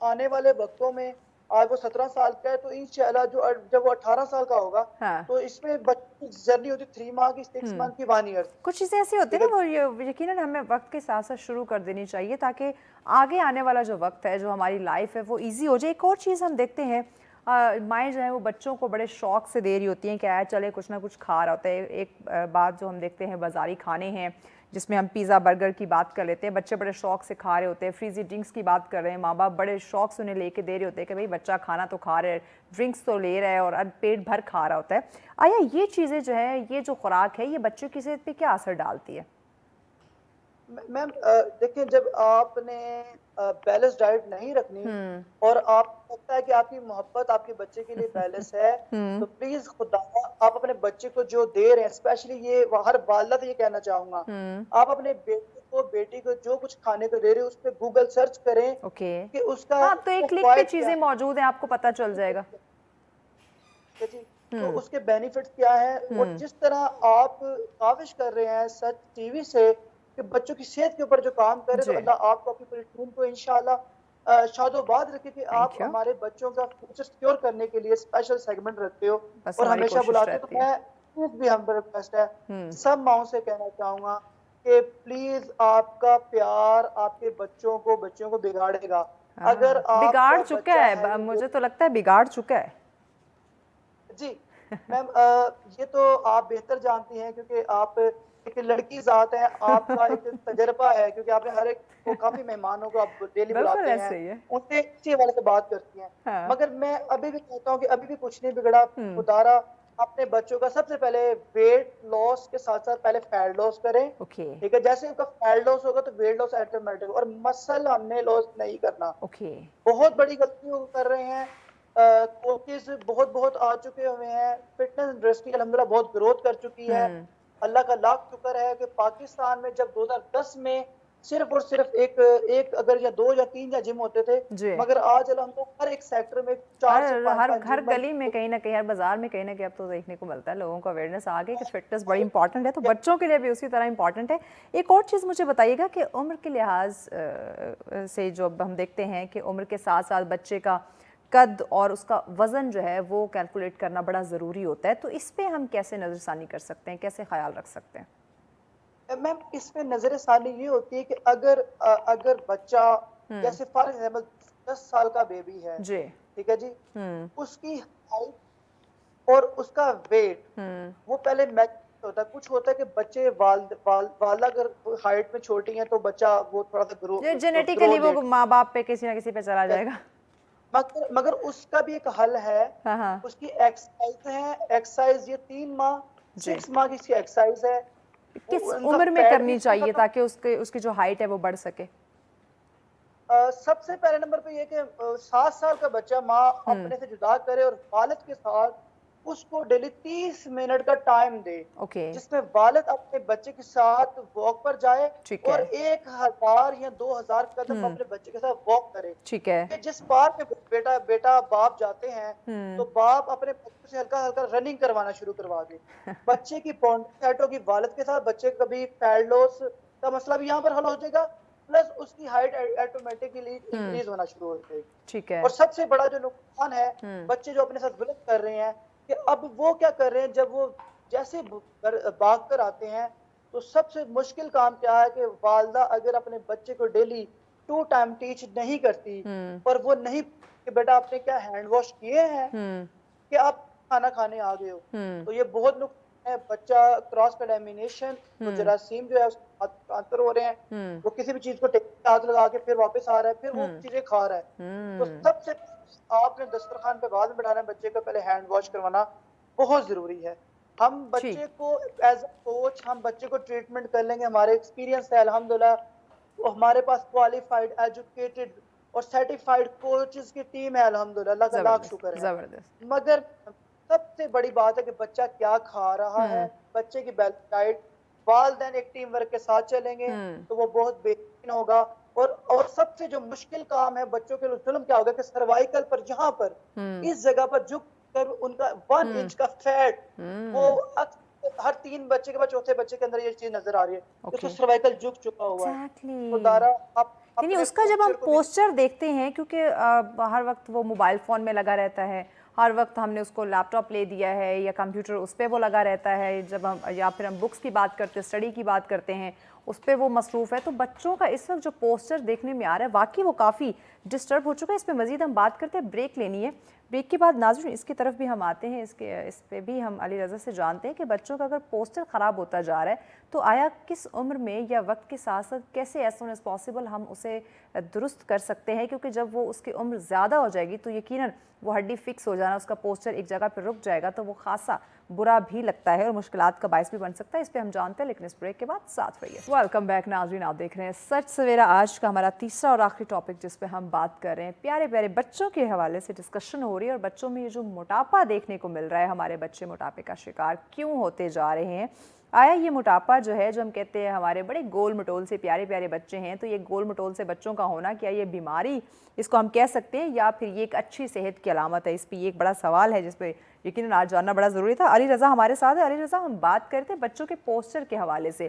Speaker 4: آنے والے وقتوں میں آج وہ 17 سال کا ہے, تو انشاءاللہ جب وہ 18 سال کا ہوگا تو اس میں بچے کی جرنی ہوتی 3 ماہ کی, 6 منتھ کی, 1 ایئر.
Speaker 2: کچھ چیزیں ایسی ہوتی ہیں نا وہ یقیناً ہمیں وقت کے ساتھ ساتھ شروع کر دینی چاہیے تاکہ آگے آنے والا جو وقت ہے, جو ہماری لائف ہے, وہ ایزی ہو جائے. ایک اور چیز ہم دیکھتے ہیں, مائیں جو ہیں وہ بچوں کو بڑے شوق سے دے رہی ہوتی ہیں کہ آیا چلے کچھ نہ کچھ کھا رہا ہوتا ہے. ایک بات جو ہم دیکھتے ہیں بازاری کھانے ہیں جس میں ہم پیزا برگر کی بات کر لیتے ہیں, بچے بڑے شوق سے کھا رہے ہوتے ہیں. فریزی ڈرنکس کی بات کر رہے ہیں, ماں باپ بڑے شوق سے انہیں لے کے دے رہے ہوتے ہیں کہ بھئی بچہ کھانا تو کھا رہے, ڈرنکس تو لے رہا ہے اور پیٹ بھر کھا رہا ہوتا ہے. آیا یہ چیزیں جو ہے, یہ جو خوراک ہے, یہ بچوں کی صحت پہ کیا اثر ڈالتی ہے؟
Speaker 4: میم دیکھیں, جب آپ نے بیلنس ڈائٹ نہیں رکھنی اور آپ کو لگتا ہے کہ آپ کی محبت آپ کے بچے کے لیے بیلنس ہے, تو پلیز خدا آپ اپنے بچے کو جو دے رہے ہیں, اسپیشلی یہ ہر والدہ سے یہ کہنا چاہوں گا, آپ اپنے بیٹی کو جو کچھ کھانے کو دے رہے ہیں اس پہ گوگل سرچ کریں کہ اس کا
Speaker 2: تو ایک کلک پہ چیزیں موجود ہیں, آپ کو پتہ چل جائے گا.
Speaker 4: تو اس کے بینیفٹس کیا ہیں, اور جس طرح آپ کاوش کر رہے ہیں سچ ٹی وی سے کہ بچوں کی صحت کے اوپر جو کام کرے تو اللہ آپ کو اپنی پوری ٹیم کو انشاءاللہ شادوباد رکھے کہ آپ ہمارے بچوں کا فیوچر سیکیور کرنے کے لیے اسپیشل سیگمنٹ رکھتے ہو اور ہمیشہ بلاتے ہو. تو میں بھی ہم پر ریکویسٹ ہے سب ماؤں سے کہنا چاہوں گا کہ پلیز آپ کا پیار آپ کے بچوں کو بگاڑے گا. اگر
Speaker 2: بگاڑ چکا ہے، مجھے تو لگتا ہے بگاڑ چکا ہے.
Speaker 4: جی میم یہ تو آپ بہتر جانتی ہیں کیونکہ آپ ایک لڑکی ذات ہیں، آپ کا ایک تجربہ ہے کیونکہ آپ نے ہر ایک کو کافی مہمانوں کو آپ ڈیلی بلاتے ہیں، ان سے اسی حوالے سے بات کرتی ہیں. مگر میں ابھی بھی کہتا ہوں کہ ابھی بھی کچھ نہیں بگڑا. خدارا اپنے بچوں کا سب سے پہلے ویٹ لاس کے ساتھ ساتھ پہلے فیٹ لاس کریں. ٹھیک ہے، جیسے ان کا فیٹ لاس ہوگا تو ویٹ لاس آٹومیٹک. اور مسل ہم نے لاس نہیں کرنا. بہت بڑی غلطی کر رہے ہیں. کوچز بہت آ چکے ہوئے ہیں. فٹنس انڈسٹری الحمدللہ بہت گروتھ کر چکی ہے. اللہ کا لاکھ شکر ہے کہ پاکستان میں جب 2010 میں صرف اور صرف ایک اگر یا 2 یا 3 یا جم ہوتے تھے، مگر آج الحمدللہ ہر ایک سیکٹر میں 4 سے 5
Speaker 2: ہر گلی میں کہیں نہ کہیں، ہر بازار میں کہیں نہ کہیں اب تو دیکھنے کو ملتا ہے. لوگوں کو اویئرنیس آ گئی کہ فٹنس بڑی امپورٹنٹ ہے، تو بچوں کے لیے بھی اسی طرح امپورٹنٹ ہے. ایک اور چیز مجھے بتائیے گا کہ عمر کے لحاظ سے جو ہم دیکھتے ہیں کہ عمر کے ساتھ ساتھ بچے کا قد اور اس کا وزن جو ہے وہ کیلکولیٹ کرنا بڑا ضروری ہوتا ہے، تو اس پہ ہم کیسے نظر ثانی کر سکتے ہیں، کیسے خیال رکھ سکتے ہیں؟
Speaker 4: میم اس میں نظر ثانی یہ ہوتی ہے کہ اگر بچہ جیسے فار ایگزامپل 10 سال کا بیبی ہے، ٹھیک ہے جی، اس کی ہائٹ اور اس کا ویٹ وہ پہلے میچ ہوتا ہے. کچھ ہوتا ہے کہ بچے والدہ اگر ہائٹ میں چھوٹی ہیں تو بچہ وہ تھوڑا سا گرو
Speaker 2: جینیٹیکلی وہ ماں باپ پہ کسی نہ کسی پہ چلا جائے گا.
Speaker 4: مگر اس کا بھی ایک حل ہے. اس کی ایکسرسائز ہے. ایکسرسائز یہ 3 ماہ 6 ماہ کی اس کی ایکسرسائز ہے.
Speaker 2: کس عمر میں کرنی چاہیے تاکہ اس کی جو ہائٹ ہے وہ بڑھ سکے؟
Speaker 4: سب سے پہلے نمبر پہ یہ کہ 7 سال کا بچہ ماں اپنے سے جدا کرے اور والد کے ساتھ اس کو ڈیلی 30 منٹ کا ٹائم دے، جس میں والد اپنے بچے کے ساتھ واک پر جائے اور 1000 یا 2000 قدم اپنے بچے کے ساتھ واک کرے. جس پارک میں بیٹا باپ جاتے ہیں تو باپ اپنے بچے سے ہلکا ہلکا رننگ کروانا شروع کروا دے. بچے کی بانڈنگ سیٹ ہوگی والد کے ساتھ، بچے کبھی فیٹ لاس کا مسئلہ بھی یہاں پر حل ہو جائے گا، پلس اس کی ہائٹ آٹومیٹکلی انکریز ہونا شروع ہو جائے گی. اور سب سے بڑا جو نقصان ہے بچے جو اپنے ساتھ ظلم کر رہے ہیں کہ اب وہ کیا کر رہے ہیں، جب وہ جیسے بھاگ کر آتے ہیں تو سب سے مشکل کام کیا ہے کہ والدہ اگر اپنے بچے کو ڈیلی 2 ٹائم ٹیچ نہیں کرتی اور وہ نہیں کہ بیٹا آپ نے کیا ہینڈ واش کیے ہیں کہ آپ کھانا کھانے آ گئے ہو، تو یہ بہت نقصان ہے. بچہ کراس کنٹامینیشن تو جراثیم جو ہے اس ٹرانسفر ہو رہے ہیں، وہ کسی بھی چیز کو ہاتھ لگا کے پھر واپس آ رہا ہے، پھر وہ چیزیں کھا رہا ہے. تو سب سے آپ نے دسترخوان پہ بعد میں بٹھانا ہے، بچے کو پہلے ہینڈ واش کروانا بہت ضروری ہے. ہم بچے کو ایز اے کوچ ہم بچے کو ٹریٹمنٹ کر لیں گے. ہمارے ایکسپیرینس ہے الحمدللہ، ہمارے پاس کوالیفائڈ ایجوکیٹڈ اور سرٹیفائڈ کوچز کی ٹیم ہے الحمدللہ، اللہ کا لاکھ شکر ہے. مگر سب سے بڑی بات ہے کہ بچہ کیا کھا رہا ہے، بچے کی بیلنس ڈائٹ. والدین ایک ٹیم ورک کے ساتھ چلیں گے تو وہ بہت بہترین ہوگا. اور سب سے جو مشکل کام ہے بچوں کے ظلم کیا ہوگا کہ سروائیکل پر جہاں پر اس جگہ پر جھک کر ان کا 1 انچ کا فیٹ، وہ ہر 3 بچے کے بعد چوتھے بچے کے اندر یہ چیز نظر آ رہی ہے، اس کو سروائیکل جھک چکا ہوا ہے.
Speaker 2: یعنی اس کا جب ہم پوسچر دیکھتے ہیں، کیونکہ ہر وقت وہ موبائل فون میں لگا رہتا ہے، ہر وقت ہم نے اس کو لیپ ٹاپ لے دیا ہے یا کمپیوٹر اس پہ وہ لگا رہتا ہے، جب ہم یا پھر ہم بکس کی بات کرتے ہیں، اسٹڈی کی بات کرتے ہیں، اس پہ وہ مصروف ہے. تو بچوں کا اس وقت جو پوسچر دیکھنے میں آ رہا ہے واقعی وہ کافی ڈسٹرب ہو چکا ہے. اس پہ مزید ہم بات کرتے ہیں، بریک لینی ہے. بریک کے بعد ناظرین اس کی طرف بھی ہم آتے ہیں، اس پہ بھی ہم علی رضا سے جانتے ہیں کہ بچوں کا اگر پوسچر خراب ہوتا جا رہا ہے تو آیا کس عمر میں یا وقت کے ساتھ ساتھ کیسے ایز سون ایز پاسبل ہم اسے درست کر سکتے ہیں، کیونکہ جب وہ اس کی عمر زیادہ ہو جائے گی تو یقیناً وہ ہڈی فکس ہو جانا، اس کا پوسچر ایک جگہ پہ رک جائے گا تو وہ خاصا برا بھی لگتا ہے اور مشکلات کا باعث بھی بن سکتا ہے. اس پہ ہم جانتے ہیں، لیکن اس بریک کے بعد ساتھ رہیے. ویلکم بیک ناظرین، آپ دیکھ رہے ہیں سچ سویرا. آج کا ہمارا تیسرا اور آخری ٹاپک جس پہ ہم بات کر رہے ہیں، پیارے پیارے بچوں کے حوالے سے ڈسکشن ہو رہی ہے. اور بچوں میں یہ جو موٹاپا دیکھنے کو مل رہا ہے، ہمارے بچے موٹاپے کا شکار کیوں ہوتے جا رہے ہیں؟ آیا یہ موٹاپا جو ہے، جو ہم کہتے ہیں ہمارے بڑے گول مٹول سے پیارے پیارے بچے ہیں، تو یہ گول مٹول سے بچوں کا ہونا کیا یہ بیماری اس کو ہم کہہ سکتے ہیں یا پھر یہ ایک اچھی صحت کی علامت ہے؟ اس پہ یہ ایک بڑا سوال ہے جس پہ یقیناً آج جاننا بڑا ضروری تھا. علی رضا ہمارے ساتھ ہے. علی رضا، ہم بات کرتے ہیں بچوں کے پوسچر کے حوالے سے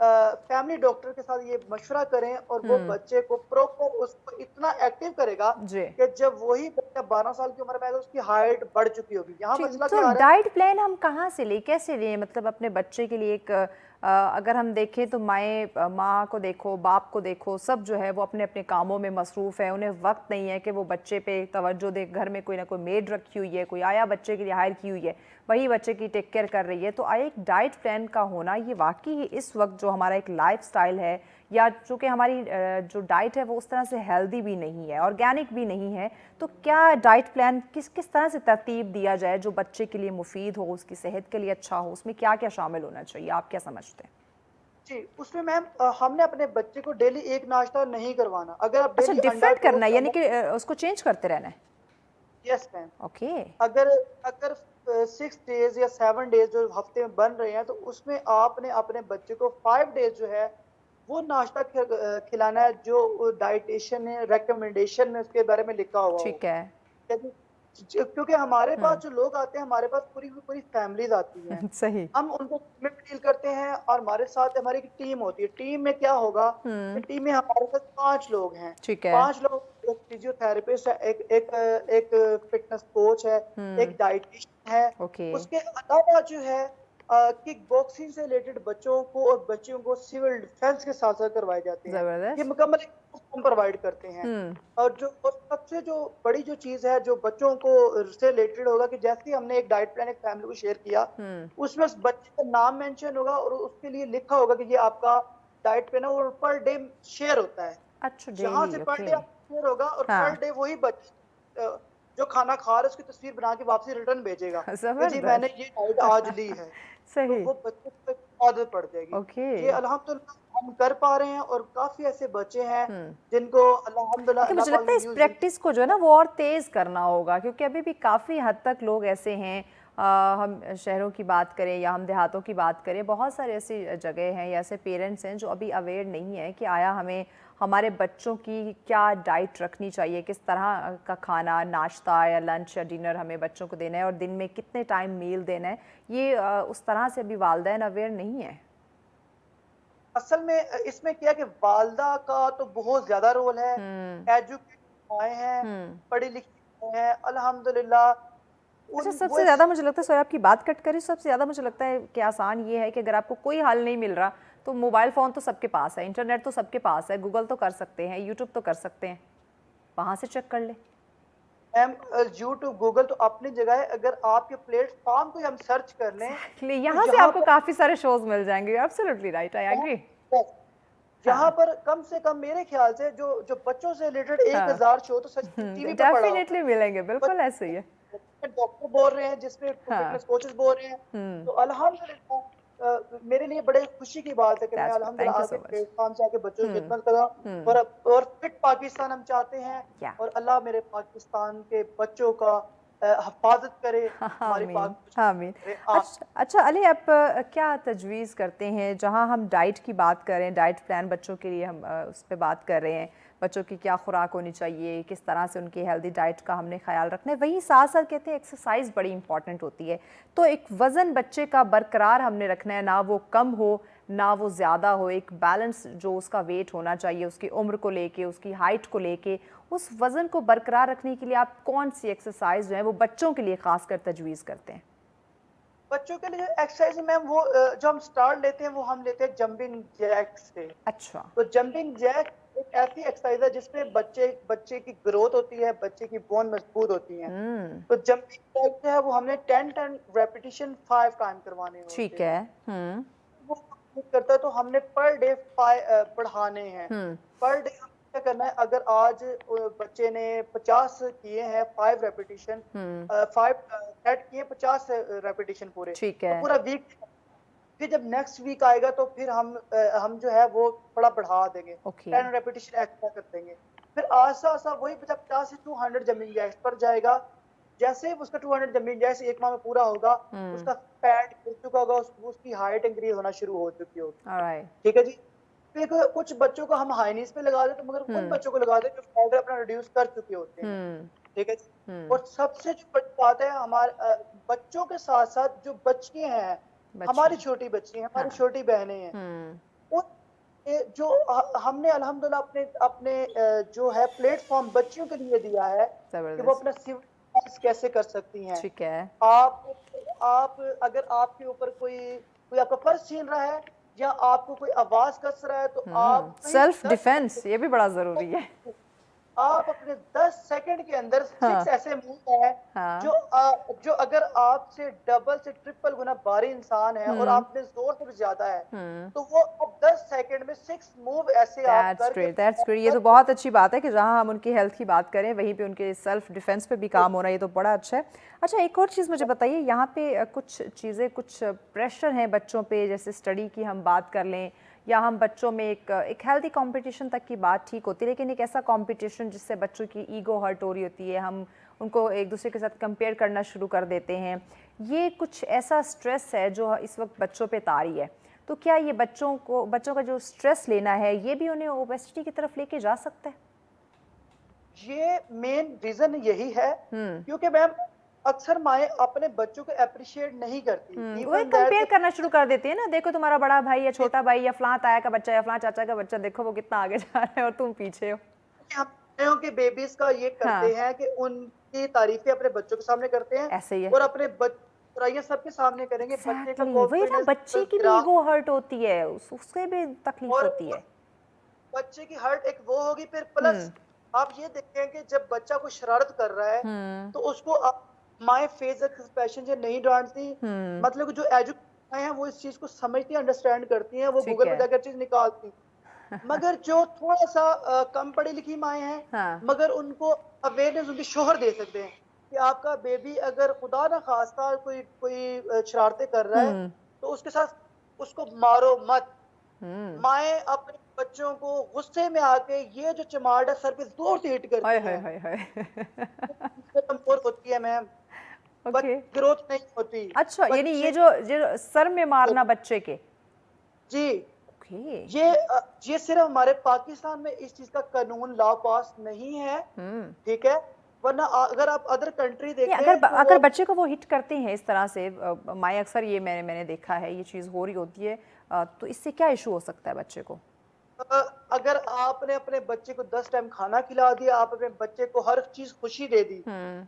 Speaker 4: فیملی ڈاکٹر کے ساتھ یہ مشورہ کریں اور وہ بچے کو پروپر اس کو اتنا ایکٹیو کرے گا کہ جب وہی بچہ 12 سال کی عمر میں آئے گا اس کی ہائٹ بڑھ چکی ہوگی. یہاں مسئلہ
Speaker 2: تو
Speaker 4: کیا آ رہا ہے؟
Speaker 2: ڈائٹ پلان ہم کہاں سے لیں, کیسے لیں؟ مطلب اپنے بچے کے لیے ایک اگر ہم دیکھیں تو ماں کو دیکھو, باپ کو دیکھو, سب جو ہے وہ اپنے اپنے کاموں میں مصروف ہے, انہیں وقت نہیں ہے کہ وہ بچے پہ توجہ دے. گھر میں کوئی نہ کوئی میڈ رکھی ہوئی ہے, کوئی آیا بچے کے لیے ہائر کی ہوئی ہے, وہی بچے کی ٹیک کیئر کر رہی ہے. تو آیا ایک ڈائٹ پلان کا ہونا یہ واقعی اس وقت جو ہمارا ایک لائف سٹائل ہے, یا چونکہ ہماری جو ڈائٹ ہے وہ اس طرح سے ہیلدی بھی نہیں ہے, آرگینک بھی نہیں ہے, تو کیا ڈائٹ پلان کس طرح سے ترتیب دیا جائے جو بچے کے لیے مفید ہو, اس کی صحت کے لیے اچھا ہو, اس میں کیا کیا شامل ہونا چاہیے, آپ کیا سمجھتے ہیں؟
Speaker 4: جی اس میں میم ہم نے اپنے بچے کو ڈیلی ایک ناشتہ نہیں کروانا. اگر آپ
Speaker 2: اچھا,
Speaker 4: ڈیلی انڈا
Speaker 2: ڈیفرنٹ کرنا ہے, یعنی کہ اس کو چینج کرتے رہنا ہے.
Speaker 4: یس میم.
Speaker 2: اوکے.
Speaker 4: اگر 6 ڈیز یا 7 ڈیز جو ہفتے میں بن رہے ہیں تو اس میں آپ نے اپنے بچے کو 5 ڈیز جو ہے وہ ناشتہ کھلانا ہے جو ڈائٹیشن نے ریکمنڈیشن میں اس کے بارے میں لکھا ہوا ہو.
Speaker 2: ٹھیک ہے.
Speaker 4: کیونکہ ہمارے پاس جو لوگ آتے ہیں ہمارے پاس پوری فیملیز آتی ہیں.
Speaker 2: صحیح.
Speaker 4: ہم ان کو ڈیل کرتے ہیں اور ہمارے ساتھ ہماری ایک ٹیم ہوتی ہے. ٹیم میں کیا ہوگا کہ ٹیم میں ہمارے پاس 5 لوگ ہیں. 5 لوگ, ایک فزیو تھراپسٹ ہے, ایک فٹنس کوچ ہے, ایک ڈائٹیشن ہے. اس کے علاوہ جو ہے کک باکسنگ سے ریلیٹڈ بچوں کو اور بچیوں کو سول ڈیفنس کے ساتھ ساتھ کروائے جاتے ہیں. یہ مکمل ہم پرووائڈ کرتے ہیں. اور سب سے جو بڑی جو چیز ہے جو بچوں کو سے ریلیٹڈ ہوگا کہ جیسے ہم نے ایک ڈائٹ پلان ایک فیملی کو شیئر کیا, اس میں اس بچے کا نام مینشن ہوگا اور اس کے لیے لکھا ہوگا کہ یہ آپ کا ڈائٹ پلان ہے اور پر ڈے شیئر ہوتا ہے. جہاں سے پر ڈے شیئر ہوگا اور پر ڈے وہی بچے جو کھانا کھا رہا ہے اس کی تصویر بنا کے واپسی ریٹرن بھیجے گا کہ جی میں نے یہ ڈائٹ آج لی ہے. تو وہ بچے کو عادت پڑ جائے گی. یہ الحمدللہ ہم کر پا رہے ہیں اور کافی ایسے بچے ہیں جن کو الحمدللہ
Speaker 2: مجھے لگتا ہے اس پریکٹس کو جو ہے نا وہ اور تیز کرنا ہوگا, کیونکہ ابھی بھی کافی حد تک لوگ ایسے ہیں, ہم شہروں کی بات کریں یا ہم دیہاتوں کی بات کریں, بہت سارے ایسی جگہ ہیں یا ایسے پیرنٹس ہیں جو ابھی اویئر نہیں ہیں کہ آیا ہمیں ہمارے بچوں کی کیا ڈائٹ رکھنی چاہیے, کس طرح کا کھانا, ناشتہ یا لنچ یا ڈنر ہمیں بچوں کو دینا ہے اور دن میں کتنے ٹائم میل دینا ہے. یہ اس طرح سے ابھی والدین اویئر نہیں ہیں.
Speaker 4: اصل میں اس میں کیا کہ والدہ کا تو بہت زیادہ رول ہے. ایجوکیٹڈ آئے ہیں, پڑھی لکھی ہیں الحمدللہ.
Speaker 2: اچھا, سب سے زیادہ مجھے لگتا ہے, سوری آپ کی بات کٹ کری, سب سے زیادہ مجھے لگتا ہے کہ آسان یہ ہے کہ اگر آپ کو کوئی حل نہیں مل رہا تو موبائل فون تو سب کے پاس ہے, انٹرنیٹ تو سب کے پاس ہے, گوگل تو کر سکتے ہیں, یوٹیوب تو کر سکتے ہیں, وہاں سے چیک کر لیں.
Speaker 4: یوٹیوب گوگل تو اپنی جگہ ہے, اگر آپ کے پلیٹ فارم کو ہم سرچ کر لیں
Speaker 2: یہاں سے آپ کو کافی سارے شوز مل جائیں گے. Absolutely right, I agree.
Speaker 4: یہاں پر کم سے کم میرے خیال سے جو بچوں سے ریلیٹڈ 1000 شو تو سچ ٹی وی پہ پڑا ہوگا.
Speaker 2: ڈیفینیٹلی ملیں گے, بالکل ایسے ہی ہے.
Speaker 4: ڈاکٹر بول رہے ہیں, جس پہ فٹنس کوچز بول رہے ہیں. تو الحمدللہ میرے لیے بڑے خوشی کی بات ہے کہ میں الحمدللہ آگے پلیٹ فارم سے آگے بچوں کی خدمت کر رہا ہوں اور فٹ پاکستان ہم چاہتے ہیں. اور اللہ میرے پاکستان کے بچوں کا حفاظت کرے.
Speaker 2: آمین. اچھا علی, آپ کیا تجویز کرتے ہیں جہاں ہم ڈائٹ کی بات کریں, ڈائٹ پلان بچوں کے لیے ہم اس پہ بات کر رہے ہیں, بچوں کی کیا خوراک ہونی چاہیے, کس طرح سے ان کی ہیلدی ڈائٹ کا ہم نے خیال رکھنا ہے, وہیں ساتھ ساتھ کہتے ہیں ایکسرسائز بڑی امپورٹنٹ ہوتی ہے. تو ایک وزن بچے کا برقرار ہم نے رکھنا ہے, نہ وہ کم ہو نہ وہ زیادہ ہو, ایک بیلنس جو اس کا ویٹ ہونا چاہیے اس کی عمر کو لے کے, اس کی ہائٹ کو لے کے, اس وزن کو برقرار رکھنے کے لیے آپ کون سی ایکسرسائز جو ہے وہ بچوں کے لیے خاص کر تجویز کرتے ہیں؟
Speaker 4: بچوں کے لیے ایکسرسائز میم وہ جو ہم سٹارٹ لیتے ہیں وہ ہم لیتے ہیں جمپنگ جیک سے.
Speaker 2: اچھا.
Speaker 4: تو جمپنگ جیک ایک ایسی ایکسرسائز ہے جس میں بچے کی گروتھ ہوتی ہے, بچے کی بون مضبوط ہوتی ہیں. تو جمپنگ جیک جو ہے وہ ہم نے 10 ریپیٹیشن 5 ٹائم کروانے ہوتے ہیں.
Speaker 2: ٹھیک ہے.
Speaker 4: وہ کرتا ہے تو ہم نے پر ڈے پڑھانے ہیں. پر ڈے ہم کیا کرنا ہے, اگر آج بچے نے 50 کیے ہیں 5 ریپیٹیشن, 5 سیٹ کیے 50 ریپیٹیشن پورے, تو پورا ویک. پھر جب نیکسٹ ویک آئے گا تو پھر ہم جو ہے وہ تھوڑا بڑھا دیں گے, 10 ریپیٹیشن ایکسٹرا کر دیں گے. پھر آہستہ آہستہ وہی بچہ 50 سے 200 جمپنگ جیکس پر جائے گا. جیسے اس کا 200 جمپنگ جیکس ایک ماہ میں پورا ہوگا, اس کا فیٹ گر چکا ہوگا, اس کی ہائٹ انکریز ہونا شروع ہو چکی ہوگی. ٹھیک ہے جی. پھر کچھ بچوں کو ہم ہائی نیز پہ لگا دیں, تو مگر ان بچوں کو لگا دیں جو فیٹ اپنا ریڈیوس کر چکے ہوتے ہیں. ٹھیک ہے جی. اور سب سے جو بڑی بات ہے, ہمارے بچوں کے ساتھ ساتھ جو بچیاں ہیں, ہماری چھوٹی بچی ہیں, ہماری چھوٹی بہنیں ہیں, جو ہم نے الحمدللہ اپنے جو ہے پلیٹ فارم بچیوں کے لیے دیا ہے کہ وہ اپنا سول ڈیفینس کیسے کر سکتی ہیں.
Speaker 2: ٹھیک ہے.
Speaker 4: آپ اگر آپ کے اوپر کوئی آپ کا پرس چھین رہا ہے یا آپ کو کوئی آواز کس رہا ہے تو آپ
Speaker 2: سیلف ڈیفینس یہ بھی بڑا ضروری ہے.
Speaker 4: آپ اپنے 10 سیکنڈ کے اندر 6 ایسے موو ہیں جو اگر آپ سے ڈبل سے ٹرپل گنا بھاری انسان ہے اور آپ نے زور سے بھی زیادہ ہے تو وہ اب 10 سیکنڈ میں 6 موو ایسے آپ کر کے.
Speaker 2: That's great. یہ تو بہت اچھی بات ہے کہ جہاں ہم ان کی ہیلتھ کی بات کریں وہیں پہ ان کے سیلف ڈیفینس پہ بھی کام ہو رہا ہے. یہ تو بڑا اچھا ہے. اچھا ایک اور چیز مجھے بتائیے, یہاں پہ کچھ چیزیں کچھ پریشر ہیں بچوں پہ, جیسے اسٹڈی کی ہم بات کر لیں یا ہم بچوں میں ایک ہیلتھی کمپٹیشن تک کی بات ٹھیک ہوتی ہے, لیکن ایک ایسا کمپٹیشن جس سے بچوں کی ایگو ہرٹ ہو رہی ہوتی ہے, ہم ان کو ایک دوسرے کے ساتھ کمپیئر کرنا شروع کر دیتے ہیں, یہ کچھ ایسا سٹریس ہے جو اس وقت بچوں پہ طاری ہے. تو کیا یہ بچوں کا جو سٹریس لینا ہے یہ بھی انہیں اوبیسٹی کی طرف لے کے جا سکتا ہے؟
Speaker 4: یہ مین ریزن یہی ہے کیونکہ میم اکثر مائیں اپنے بچوں کو اپریشیٹ نہیں کرتی,
Speaker 2: وہ کمپیئر کرنا شروع کر دیتے ہیں نا, دیکھو تمہارا بڑا بھائی یا چھوٹا بھائی یا فلاں تایا کا بچہ یا فلاں چاچا کا بچہ, دیکھو وہ کتنا آگے جا رہا ہے اور تم پیچھے ہو.
Speaker 4: ہم کے بیبیز کا یہ کرتے ہیں کہ ان کی تعریفیں اپنے بچوں کے سامنے کرتے ہیں
Speaker 2: ایسے ہی ہے,
Speaker 4: اور اپنے برائیاں سب کے سامنے کریں گے. بچے کا
Speaker 2: وہی نا, بچے کی بھی ایگو ہرٹ ہوتی ہے, اس سے بھی تکلیف ہوتی ہے.
Speaker 4: بچے کی ہرٹ ایک وہ ہوگی, پھر پلس آپ یہ دیکھیں کہ جب بچہ کوئی شرارت کر رہا ہے تو اس کو مائیں فیس ایکسپریشن سے نہیں ڈانٹتی, مطلب جو ایجوکیٹڈ ہیں وہ اس چیز کو سمجھتی ہیں, انڈرسٹینڈ کرتی ہیں, وہ گوگل پہ جا کر چیز نکالتی. مگر جو تھوڑا سا کم پڑھی لکھی مائیں ہیں مگر ان کو اویئرنیس ان کی شوہر دے سکتے ہیں کہ آپ کا بیبی اگر خدا نہ خواستہ کوئی شرارتیں کر رہا ہے تو اس کے ساتھ اس کو مارو مت. مائیں اپنے بچوں کو غصے میں آ کے یہ جو چماٹ ہے سر پہ زور سے ہٹ کرتی ہیں, کمزور ہوتی ہے میم, گروتھ نہیں ہوتی.
Speaker 2: اچھا یعنی یہ جو سر میں مارنا بچے کے,
Speaker 4: جی یہ صرف ہمارے پاکستان میں اس چیز کا قانون لا پاس نہیں ہے, ٹھیک ہے, ورنہ اگر آپ ادر کنٹری دیکھیں
Speaker 2: اگر بچے کو وہ ہٹ کرتے ہیں اس طرح سے, مائیں اکثر یہ میں نے دیکھا ہے یہ چیز ہو رہی ہوتی ہے, تو اس سے کیا ایشو ہو سکتا ہے بچے کو؟
Speaker 4: اگر آپ نے اپنے بچے کو 10 ٹائم کھانا کھلا دیا, آپ اپنے بچے کو ہر چیز خوشی دے دی,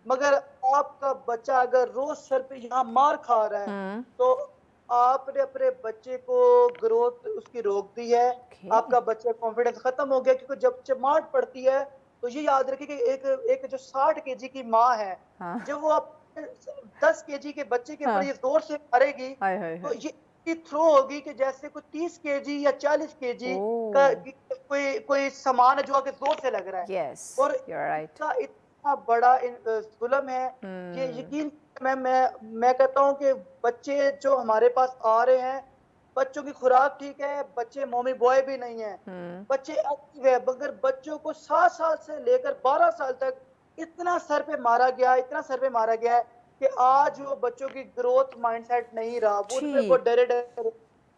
Speaker 4: مگر آپ کا بچہ اگر روز سر پہ یہاں مار کھا رہا ہے تو آپ نے اپنے بچے کو گروتھ اس کی روک دی ہے. آپ کا بچہ کانفیڈنس ختم ہو گیا, کیونکہ جب چماٹ پڑتی ہے تو یہ یاد رکھیں کہ ایک جو 60 کے جی کی ماں ہے, جب وہ 10 کے جی کے بچے کے اوپر یہ زور سے مارے گی تو یہ تھرو ہوگی کہ جیسے کوئی 30 کے جی یا 40 کے جی کا کوئی سامان ہے جو آگے زور سے لگ رہا ہے. اور اتنا بڑا ظلم ہے یہ یقین میں کہتا ہوں کہ بچے جو ہمارے پاس آ رہے ہیں, بچوں کی خوراک ٹھیک ہے, بچے مومی بوائے بھی نہیں ہیں, بچے ایکٹیو ہے, مگر بچوں کو 7 سال سے لے کر 12 سال تک اتنا سر پہ مارا گیا ہے کہ آج وہ بچوں کی گروتھ مائنڈ سیٹ نہیں رہا, وہ ڈرے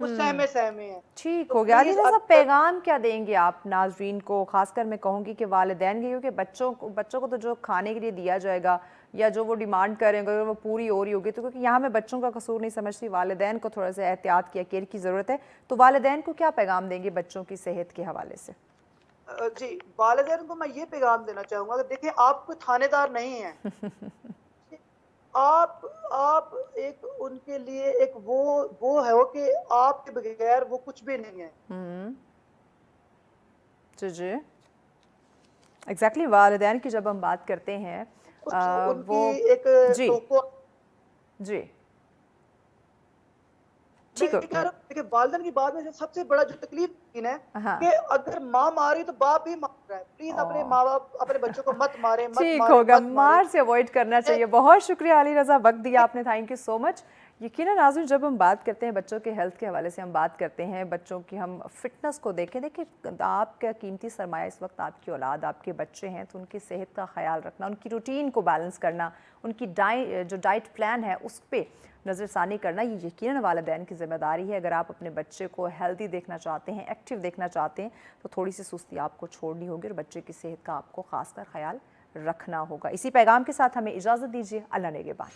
Speaker 4: وہ سہمے ہیں.
Speaker 2: ٹھیک ہو گیا. علی رضا پیغام کیا دیں گے آپ ناظرین کو, خاص کر میں کہوں گی کہ والدین کے, کیونکہ بچوں کو تو جو کھانے کے لیے دیا جائے گا یا جو وہ ڈیمانڈ کریں گے وہ پوری ہو رہی ہوگی, تو کیونکہ یہاں میں بچوں کا قصور نہیں سمجھتی, والدین کو تھوڑا سا احتیاط کی کیئر کی ضرورت ہے, تو والدین کو کیا پیغام دیں گے بچوں کی صحت کے حوالے سے؟
Speaker 4: جی والدین کو میں یہ پیغام دینا چاہوں گا کہ دیکھیں آپ کوئی تھانے دار نہیں ہیں, آپ ایک ان کے لیے ایک وہ ہے کہ آپ کے بغیر وہ کچھ بھی نہیں ہے.
Speaker 2: جی ایگزیکٹلی, والدین کی جب ہم بات کرتے ہیں
Speaker 4: وہ ایک
Speaker 2: جی
Speaker 4: دیکھیں والدین کی بات میں سب سے بڑا جو تکلیف ہے کہ اگر ماں ماری تو باپ بھی مار رہا ہے. پلیز اپنے ماں باپ اپنے بچوں کو مت مارے.
Speaker 2: ٹھیک ہوگا, مار سے اوائڈ کرنا چاہیے. بہت شکریہ علی رضا, وقت دیا آپ نے, تھینک یو سو مچ. یقیناً ناظرین جب ہم بات کرتے ہیں بچوں کے ہیلتھ کے حوالے سے, ہم بات کرتے ہیں بچوں کی, ہم فٹنس کو دیکھیں آپ کا قیمتی سرمایہ اس وقت آپ کی اولاد, آپ کے بچے ہیں, تو ان کی صحت کا خیال رکھنا, ان کی روٹین کو بیلنس کرنا, ان کی جو ڈائٹ پلان ہے اس پہ نظر ثانی کرنا, یہ یقیناً والدین کی ذمہ داری ہے. اگر آپ اپنے بچے کو ہیلدی دیکھنا چاہتے ہیں, ایکٹیو دیکھنا چاہتے ہیں, تو تھوڑی سی سستی آپ کو چھوڑنی ہوگی اور بچے کی صحت کا آپ کو خاص کر خیال رکھنا ہوگا. اسی پیغام کے ساتھ ہمیں اجازت دیجیے. اللہ نگہبان.